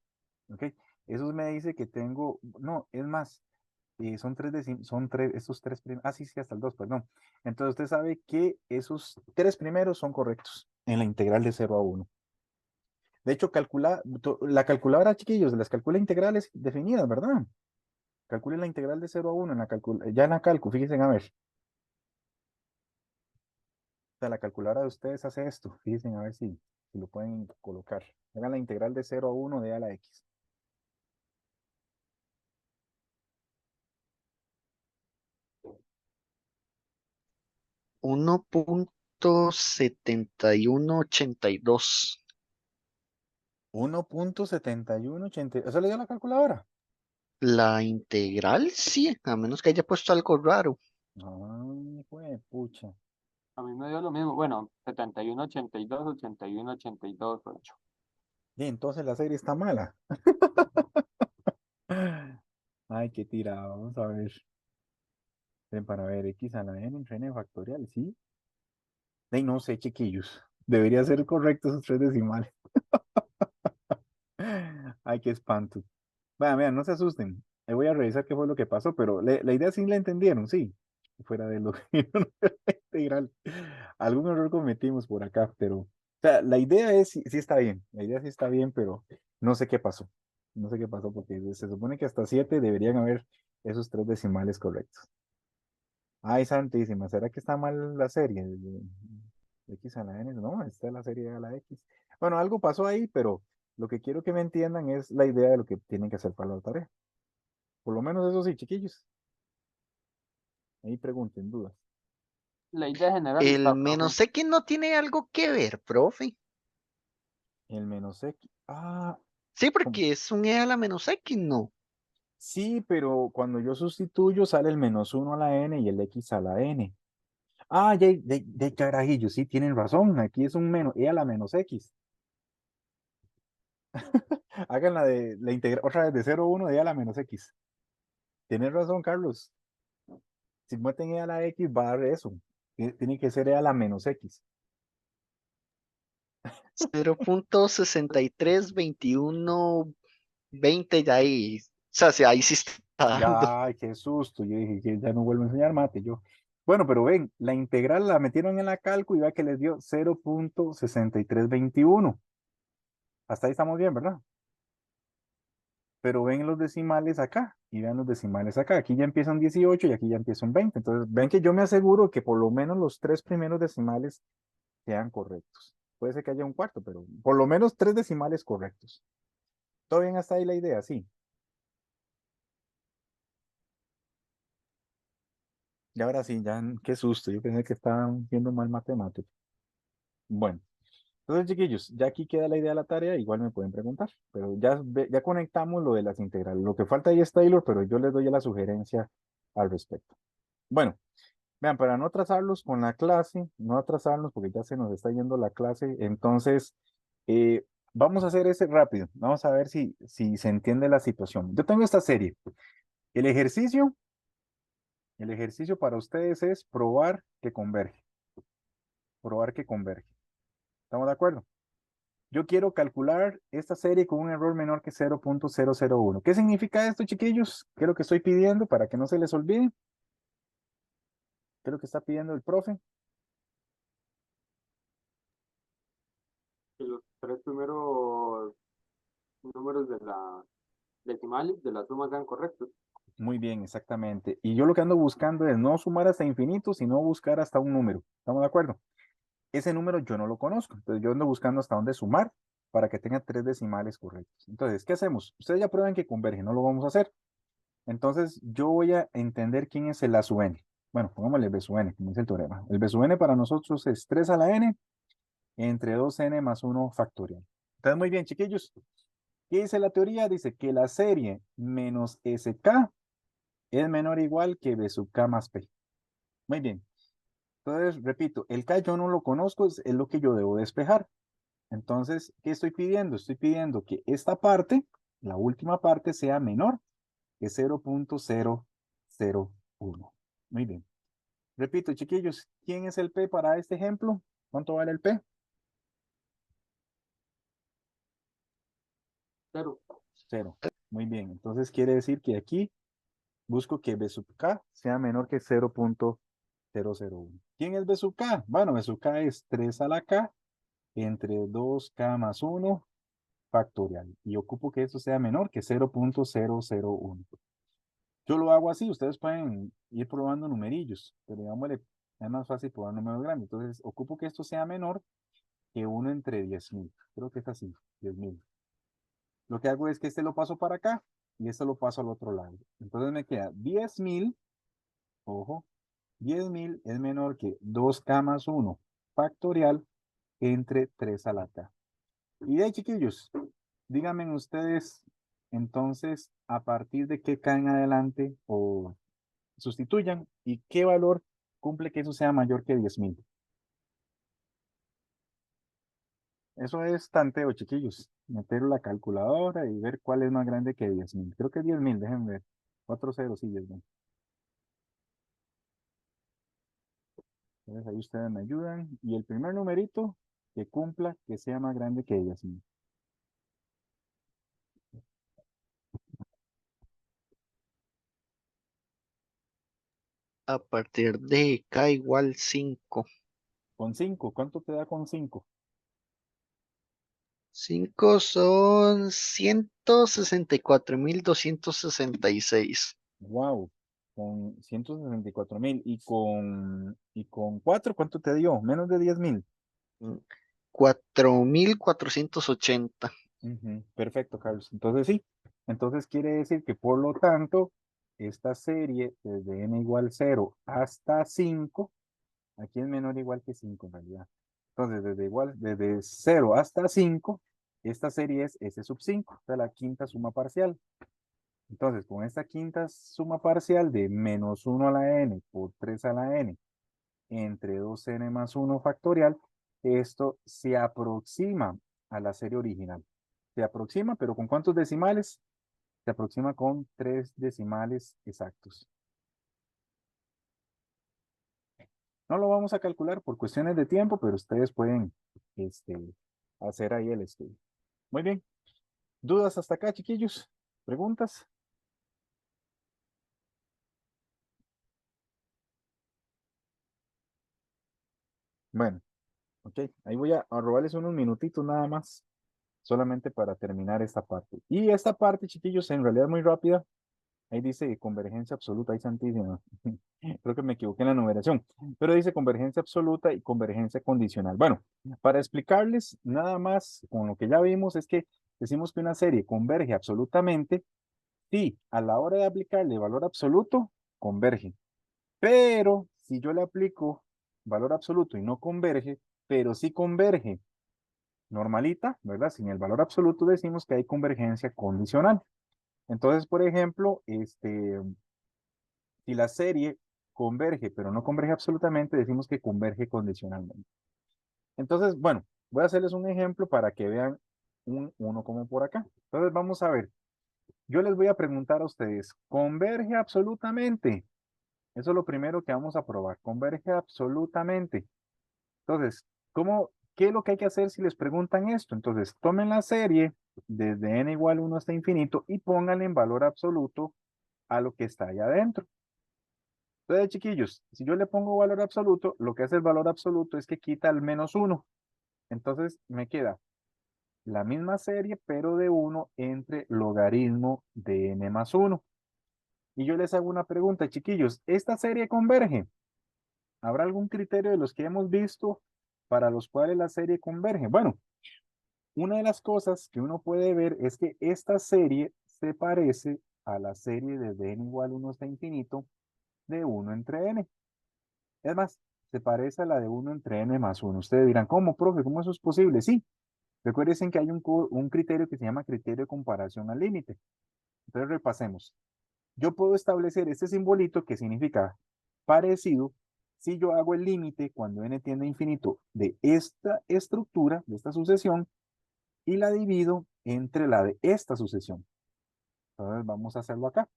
¿Ok? Eso me dice que tengo, no, es más, son estos tres primeros, sí, sí, hasta el 2, perdón. Entonces usted sabe que esos tres primeros son correctos en la integral de 0 a 1. De hecho, la calculadora, chiquillos, las calcula integrales definidas, ¿verdad? Calculen la integral de 0 a 1 ya en la calcu, fíjense, a ver. O sea, la calculadora de ustedes hace esto, fíjense, a ver si lo pueden colocar. Hagan la integral de 0 a 1 de a la x. 1.7182. 1.7180. ¿Eso le dio la calculadora? La integral, sí, a menos que haya puesto algo raro. Ay, fue pucha. A mí me dio lo mismo. Bueno, 7182, 8182, 8. Y entonces la serie está mala. Ay, qué tirado. Vamos a ver. Ven, para ver, x a la n entre n factorial, ¿sí? Ay, no sé, chiquillos. Debería ser correcto esos tres decimales. Ay, qué espanto. Vean, vean, no se asusten. Voy a revisar qué fue lo que pasó, pero la idea sí la entendieron, sí. Fuera de lo integral. Algún error cometimos por acá, pero, o sea, la idea es, sí, sí está bien. La idea sí está bien, pero no sé qué pasó. No sé qué pasó porque se supone que hasta 7 deberían haber esos tres decimales correctos. Ay, santísima, ¿será que está mal la serie? De X a la N, no, esta es la serie a la X. Bueno, algo pasó ahí, pero lo que quiero que me entiendan es la idea de lo que tienen que hacer para la tarea. Por lo menos eso sí, chiquillos. Ahí pregunten, dudas. La idea general El está, profe. menos X no tiene algo que ver, profe. El menos X. Sí, ¿Cómo? porque es un E a la menos X, no. Sí, pero cuando yo sustituyo sale el -1 a la N y el X a la N. De carajillo, sí, tienen razón. Aquí es un menos, E a la menos X. Hagan la integral otra vez de 0 a 1 de E a la menos X. Tienes razón, Carlos. Si meten E a la X, va a dar eso. Tiene que ser E a la menos X. 0.632120 ya ahí. O sea, sí, ahí sí está dando. Ya, qué susto. Yo dije que ya no vuelvo a enseñar mate. Yo. Bueno, pero ven, la integral la metieron en la calco y vea que les dio 0.6321. Hasta ahí estamos bien, ¿verdad? Pero ven los decimales acá y vean los decimales acá. Aquí ya empieza un 18 y aquí ya empieza un 20. Entonces, ven que yo me aseguro que por lo menos los tres primeros decimales sean correctos. Puede ser que haya un cuarto, pero por lo menos tres decimales correctos. ¿Todo bien hasta ahí la idea? Sí. Y ahora sí, ya, qué susto. Yo pensé que estaban viendo mal matemáticas. Bueno, Entonces, chiquillos, ya aquí queda la idea de la tarea, igual me pueden preguntar, pero ya, ya conectamos lo de las integrales. Lo que falta ahí es Taylor, pero yo les doy la sugerencia al respecto. Bueno, vean, para no atrasarlos con la clase, no atrasarnos porque ya se nos está yendo la clase, entonces vamos a hacer ese rápido. Vamos a ver si se entiende la situación. Yo tengo esta serie. El ejercicio, el ejercicio para ustedes es probar que converge. Probar que converge. ¿Estamos de acuerdo? Yo quiero calcular esta serie con un error menor que 0.001. ¿Qué significa esto, chiquillos? ¿Qué es lo que estoy pidiendo para que no se les olvide? ¿Qué es lo que está pidiendo el profe? Que los tres primeros números de la decimales de la suma sean correctos. Muy bien, exactamente. Y yo lo que ando buscando es no sumar hasta infinito, sino buscar hasta un número. ¿Estamos de acuerdo? Ese número yo no lo conozco. Entonces yo ando buscando hasta dónde sumar para que tenga tres decimales correctos. Entonces, ¿qué hacemos? Ustedes ya prueban que convergen, no lo vamos a hacer. Entonces yo voy a entender quién es el A sub n. Bueno, pongámosle B sub n, como dice el teorema. El B sub n para nosotros es 3 a la n entre 2n más 1 factorial. Entonces, muy bien, chiquillos. ¿Qué dice la teoría? Dice que la serie menos SK es menor o igual que B sub K más P. Muy bien. Entonces, repito, el K yo no lo conozco, es lo que yo debo despejar. Entonces, ¿qué estoy pidiendo? Estoy pidiendo que esta parte, la última parte, sea menor que 0.001. Muy bien. Repito, chiquillos, ¿quién es el P para este ejemplo? ¿Cuánto vale el P? 0. 0. Muy bien. Entonces quiere decir que aquí busco que B sub K sea menor que 0.001. ¿Quién es B sub K? Bueno, B sub K es 3 a la K entre 2K más 1 factorial. Y ocupo que esto sea menor que 0.001. Yo lo hago así, ustedes pueden ir probando numerillos, pero digámosle, es más fácil probar números grandes. Entonces, ocupo que esto sea menor que 1 entre 10.000. Creo que es así, 10.000. Lo que hago es que este lo paso para acá y este lo paso al otro lado. Entonces me queda 10.000, ojo, 10.000 es menor que 2K más 1 factorial entre 3 a la K. Y de ahí, chiquillos, díganme ustedes, entonces, a partir de qué K en adelante o sustituyan y qué valor cumple que eso sea mayor que 10.000. Eso es tanteo, chiquillos. Meter la calculadora y ver cuál es más grande que 10.000. Creo que 10.000, déjenme ver. 4 ceros, sí, 10.000. Entonces ahí ustedes me ayudan. Y el primer numerito que cumpla que sea más grande que 10.000. A partir de K igual 5. Con 5, ¿cuánto te da con 5? 5 son 164.266. Wow, con 164.000. Y con 4, ¿cuánto te dio? Menos de 10.000. 4.480. Ujú, perfecto, Carlos. Entonces sí. Entonces quiere decir que por lo tanto, esta serie desde n igual 0 hasta 5, aquí es menor o igual que 5 en realidad. Entonces desde 0 hasta 5, esta serie es S sub 5, o sea, la quinta suma parcial. Entonces, con esta quinta suma parcial de menos 1 a la n por 3 a la n entre 2n más 1 factorial, esto se aproxima a la serie original. Se aproxima, pero ¿con cuántos decimales? Se aproxima con 3 decimales exactos. No lo vamos a calcular por cuestiones de tiempo, pero ustedes pueden este, hacer ahí el estudio. Muy bien. ¿Dudas hasta acá, chiquillos? ¿Preguntas? Bueno, ok. Ahí voy a robarles unos minutitos nada más, solamente para terminar esta parte. Y esta parte, chiquillos, en realidad es muy rápida. Ahí dice convergencia absoluta, ahí santísima. Creo que me equivoqué en la numeración, pero dice convergencia absoluta y convergencia condicional. Bueno, para explicarles nada más con lo que ya vimos es que decimos que una serie converge absolutamente si a la hora de aplicarle valor absoluto, converge. Pero si yo le aplico valor absoluto y no converge, pero sí converge normalita, ¿verdad? Sin el valor absoluto decimos que hay convergencia condicional. Entonces, por ejemplo, si la serie converge, pero no converge absolutamente, decimos que converge condicionalmente. Entonces, bueno, voy a hacerles un ejemplo para que vean uno como por acá. Entonces, vamos a ver. Yo les voy a preguntar a ustedes, ¿converge absolutamente? Eso es lo primero que vamos a probar. Converge absolutamente. Entonces, ¿qué es lo que hay que hacer si les preguntan esto? Entonces, tomen la serie desde n igual 1 hasta infinito y pónganle en valor absoluto a lo que está allá adentro. Entonces, chiquillos, si yo le pongo valor absoluto, lo que hace el valor absoluto es que quita el menos 1. Entonces, me queda la misma serie, pero de 1 entre logaritmo de n más 1. Y yo les hago una pregunta, chiquillos, ¿esta serie converge? ¿Habrá algún criterio de los que hemos visto para los cuales la serie converge? Bueno, una de las cosas que uno puede ver es que esta serie se parece a la serie desde n igual 1 hasta infinito de 1 entre n. Es más, se parece a la de 1 entre n más 1. Ustedes dirán, ¿cómo, profe? ¿Cómo eso es posible? Sí. Recuerden que hay un criterio que se llama criterio de comparación al límite. Entonces repasemos. Yo puedo establecer este simbolito que significa parecido si yo hago el límite cuando n tiende a infinito de esta estructura, de esta sucesión, y la divido entre la de esta sucesión. Entonces vamos a hacerlo acá.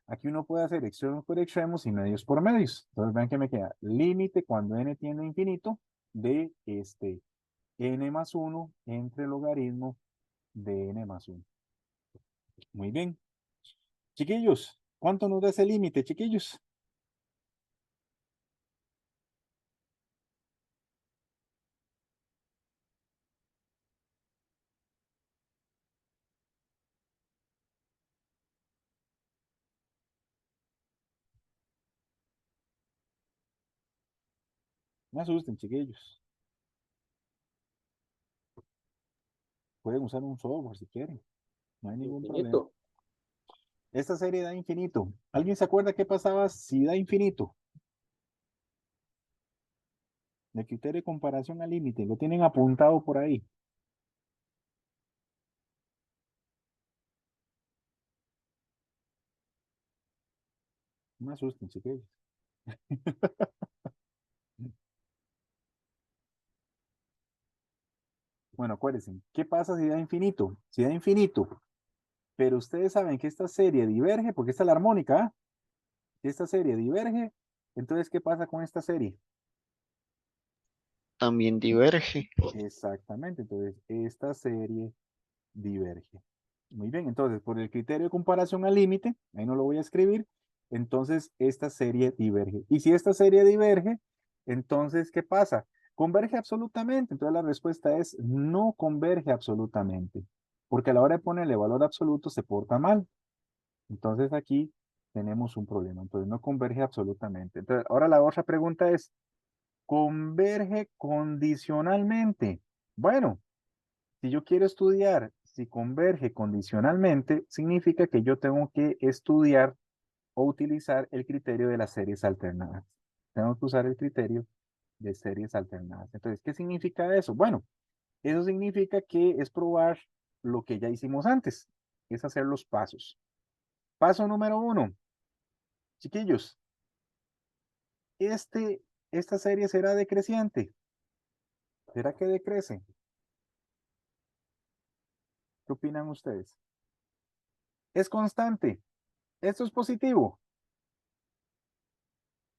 Aquí uno puede hacer extremos por extremos y medios por medios. Entonces vean que me queda límite cuando n tiende a infinito de n más 1 entre logaritmo de n más 1. Muy bien. Chiquillos, ¿cuánto nos da ese límite, chiquillos? No asusten, chiquillos. Pueden usar un software si quieren. No hay ningún problema. Infinito. Esta serie da infinito. ¿Alguien se acuerda qué pasaba si da infinito? El criterio de comparación al límite. Lo tienen apuntado por ahí. No me asusten, chiquillos. Bueno, acuérdense. ¿Qué pasa si da infinito? Si da infinito, pero ustedes saben que esta serie diverge, porque esta es la armónica, ¿ah? Si esta serie diverge, entonces, ¿qué pasa con esta serie? También diverge. Exactamente, entonces, esta serie diverge. Muy bien, entonces, por el criterio de comparación al límite, ahí no lo voy a escribir, entonces esta serie diverge. Y si esta serie diverge, entonces, ¿qué pasa? ¿Converge absolutamente? Entonces la respuesta es no converge absolutamente, porque a la hora de ponerle valor absoluto se porta mal. Entonces aquí tenemos un problema, entonces no converge absolutamente. Entonces, ahora la otra pregunta es, ¿converge condicionalmente? Bueno, si yo quiero estudiar si converge condicionalmente, significa que yo tengo que estudiar o utilizar el criterio de las series alternadas. Tengo que usar el criterio de series alternadas. Entonces, ¿qué significa eso? Bueno, eso significa que es probar lo que ya hicimos antes, es hacer los pasos. Paso número 1, chiquillos, esta serie será decreciente. ¿Será que decrece? ¿Qué opinan ustedes? Es constante. Esto es positivo.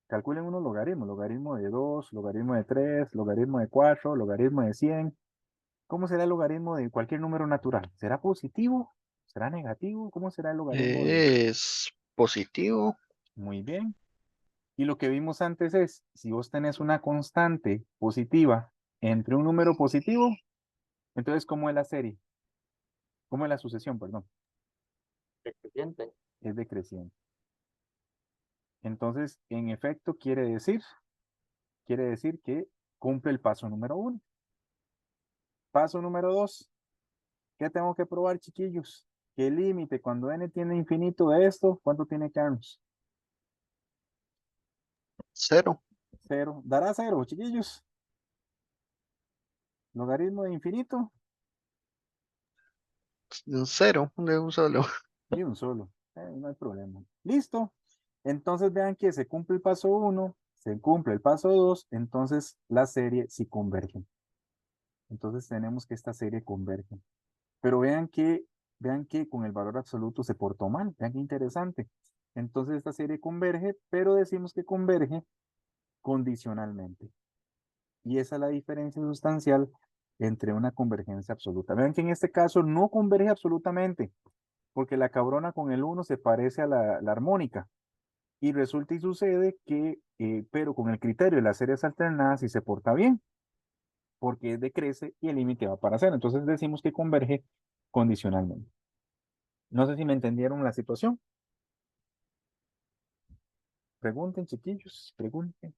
Calculen unos logaritmos, logaritmo de 2, logaritmo de 3, logaritmo de 4, logaritmo de 100. ¿Cómo será el logaritmo de cualquier número natural? ¿Será positivo? ¿Será negativo? ¿Cómo será el logaritmo de...? Es positivo. Muy bien. Y lo que vimos antes es, si vos tenés una constante positiva entre un número positivo, entonces, ¿cómo es la serie? ¿Cómo es la sucesión, perdón? Decreciente. Es decreciente. Entonces, en efecto, quiere decir que cumple el paso número 1. Paso número 2. ¿Qué tengo que probar, chiquillos? Que el límite cuando n tiene infinito de esto, ¿cuánto tiene que darnos? Cero. 0. ¿Dará 0, chiquillos? Logaritmo de infinito Un cero, de un solo. y un solo. No hay problema. Listo. Entonces vean que se cumple el paso 1, se cumple el paso 2, entonces la serie sí converge. Entonces tenemos que esta serie converge. Pero vean que con el valor absoluto se portó mal. Vean qué interesante. Entonces esta serie converge, pero decimos que converge condicionalmente. Y esa es la diferencia sustancial entre una convergencia absoluta. Vean que en este caso no converge absolutamente, porque la cabrona con el 1 se parece a la armónica. Y resulta y sucede que, pero con el criterio de las series alternadas sí se porta bien, porque decrece y el límite va para cero. Entonces decimos que converge condicionalmente. No sé si me entendieron la situación. Pregunten, chiquillos, pregunten.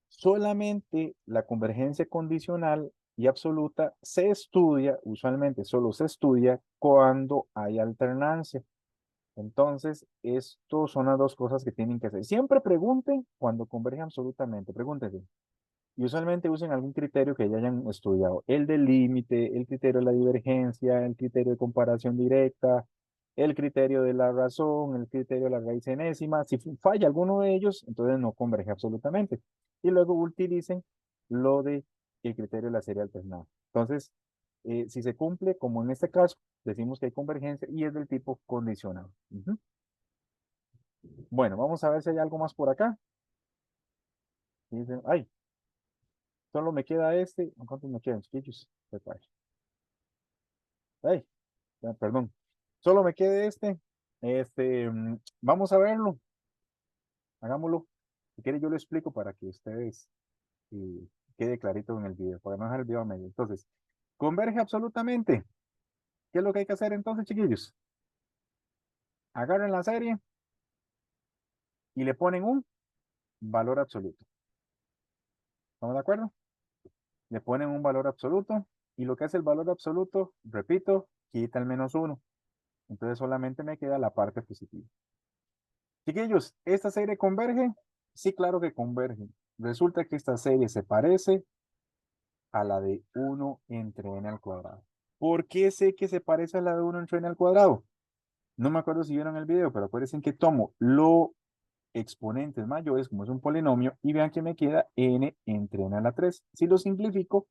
Solamente la convergencia condicional y absoluta se estudia, usualmente solo se estudia cuando hay alternancia. Entonces, esto son las dos cosas que tienen que hacer. Siempre pregunten cuando convergen absolutamente. Pregúntense. Y usualmente usen algún criterio que ya hayan estudiado. El del límite, el criterio de la divergencia, el criterio de comparación directa, el criterio de la razón, el criterio de la raíz enésima. Si falla alguno de ellos, entonces no converge absolutamente. Y luego utilicen lo de el criterio de la serie alternada. Entonces, si se cumple, como en este caso, decimos que hay convergencia y es del tipo condicional. Ujú. Bueno, vamos a ver si hay algo más por acá. Dicen, ay, solo me queda este. ¿Cuántos me quedan, chiquillos? Ay, perdón. Solo me queda este. Vamos a verlo. Hagámoslo. Si quiere, yo lo explico para que ustedes eh, quede clarito en el video, para no dejar el video a medio. Entonces, converge absolutamente. ¿Qué es lo que hay que hacer entonces, chiquillos? Agarren la serie y le ponen un valor absoluto. ¿Estamos de acuerdo? Le ponen un valor absoluto y lo que hace el valor absoluto, repito, quita el menos uno. Entonces solamente me queda la parte positiva. Chiquillos, ¿esta serie converge? Sí, claro que converge. Resulta que esta serie se parece a la de 1 entre n al cuadrado. ¿Por qué sé que se parece a la de 1 entre n al cuadrado? No me acuerdo si vieron el video, pero acuérdense que tomo los exponentes mayores, como es un polinomio, y vean que me queda n entre n a la 3. Si lo simplifico,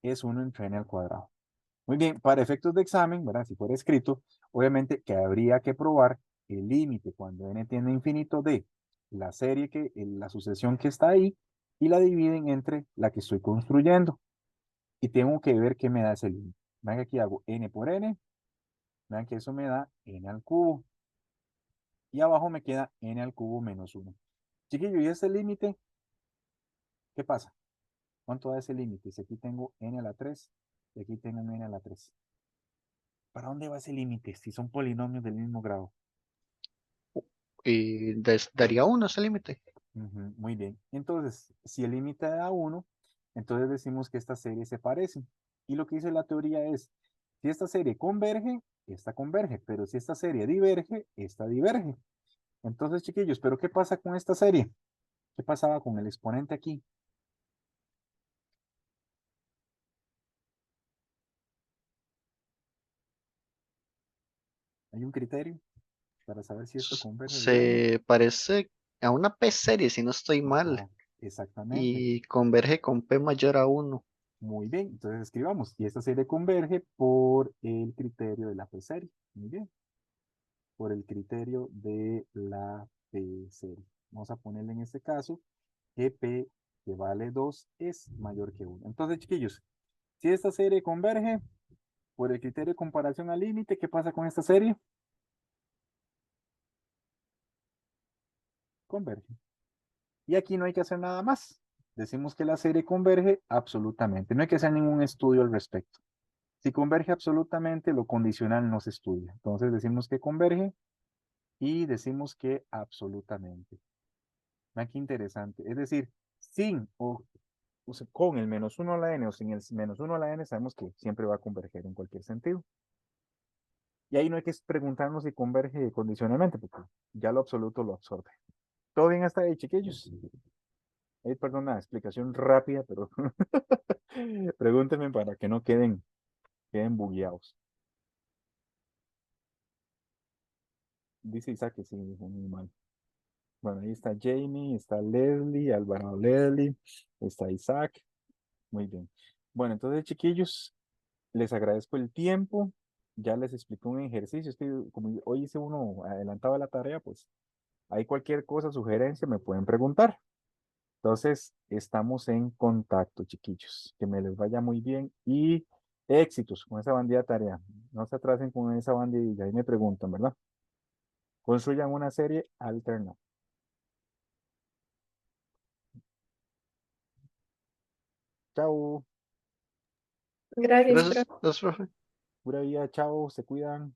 es 1 entre n al cuadrado. Muy bien, para efectos de examen, ¿verdad? Si fuera escrito, obviamente que habría que probar el límite cuando n tiende a infinito de la serie la sucesión que está ahí y la dividen entre la que estoy construyendo. Y tengo que ver qué me da ese límite. Vean que aquí hago n por n, vean que eso me da n al cubo. Y abajo me queda n al cubo menos 1. Chiquillo, ¿y ese límite? ¿Qué pasa? ¿Cuánto da ese límite? Si aquí tengo n a la 3 y aquí tengo un n a la 3. ¿Para dónde va ese límite si son polinomios del mismo grado? Y daría uno ese límite. Ujú, muy bien. Entonces, si el límite da 1, entonces decimos que esta serie se parece. Y lo que dice la teoría es, si esta serie converge, esta converge, pero si esta serie diverge, esta diverge. Entonces, chiquillos, ¿pero qué pasa con esta serie? ¿Qué pasaba con el exponente aquí? ¿Hay un criterio para saber si esto converge o diverge? Se parece a una P serie, si no estoy mal, Ajá, exactamente. y converge con P mayor a uno. Muy bien, entonces escribamos. Y esta serie converge por el criterio de la P-serie. Muy bien, por el criterio de la P-serie. Vamos a ponerle en este caso que P, que vale 2, es mayor que 1. Entonces, chiquillos, si esta serie converge por el criterio de comparación al límite, ¿qué pasa con esta serie? Converge. Y aquí no hay que hacer nada más. Decimos que la serie converge absolutamente. No hay que hacer ningún estudio al respecto. Si converge absolutamente, lo condicional no se estudia. Entonces decimos que converge y decimos que absolutamente. Vean qué interesante. Es decir, sin o sea, con el menos 1 a la n o sin el menos 1 a la n, sabemos que siempre va a converger en cualquier sentido. Y ahí no hay que preguntarnos si converge condicionalmente, porque ya lo absoluto lo absorbe. ¿Todo bien hasta ahí, chiquillos? Perdona, explicación rápida, pero pregúntenme para que no queden bugueados. Dice Isaac que sí, dijo muy mal. Bueno, ahí está Jamie, está Leslie, Álvaro Leslie, está Isaac. Muy bien. Bueno, entonces, chiquillos, les agradezco el tiempo. Ya les expliqué un ejercicio. Es que como hoy hice uno adelantado a la tarea, pues hay cualquier cosa, sugerencia, me pueden preguntar. Entonces, estamos en contacto, chiquillos. Que me les vaya muy bien y éxitos con esa bandida tarea. No se atrasen con esa bandidilla. Ahí me preguntan, ¿verdad? Construyan una serie alterna. Chao. Gracias, Gracias, profe. gracias, profe. Pura vida, chao. Se cuidan.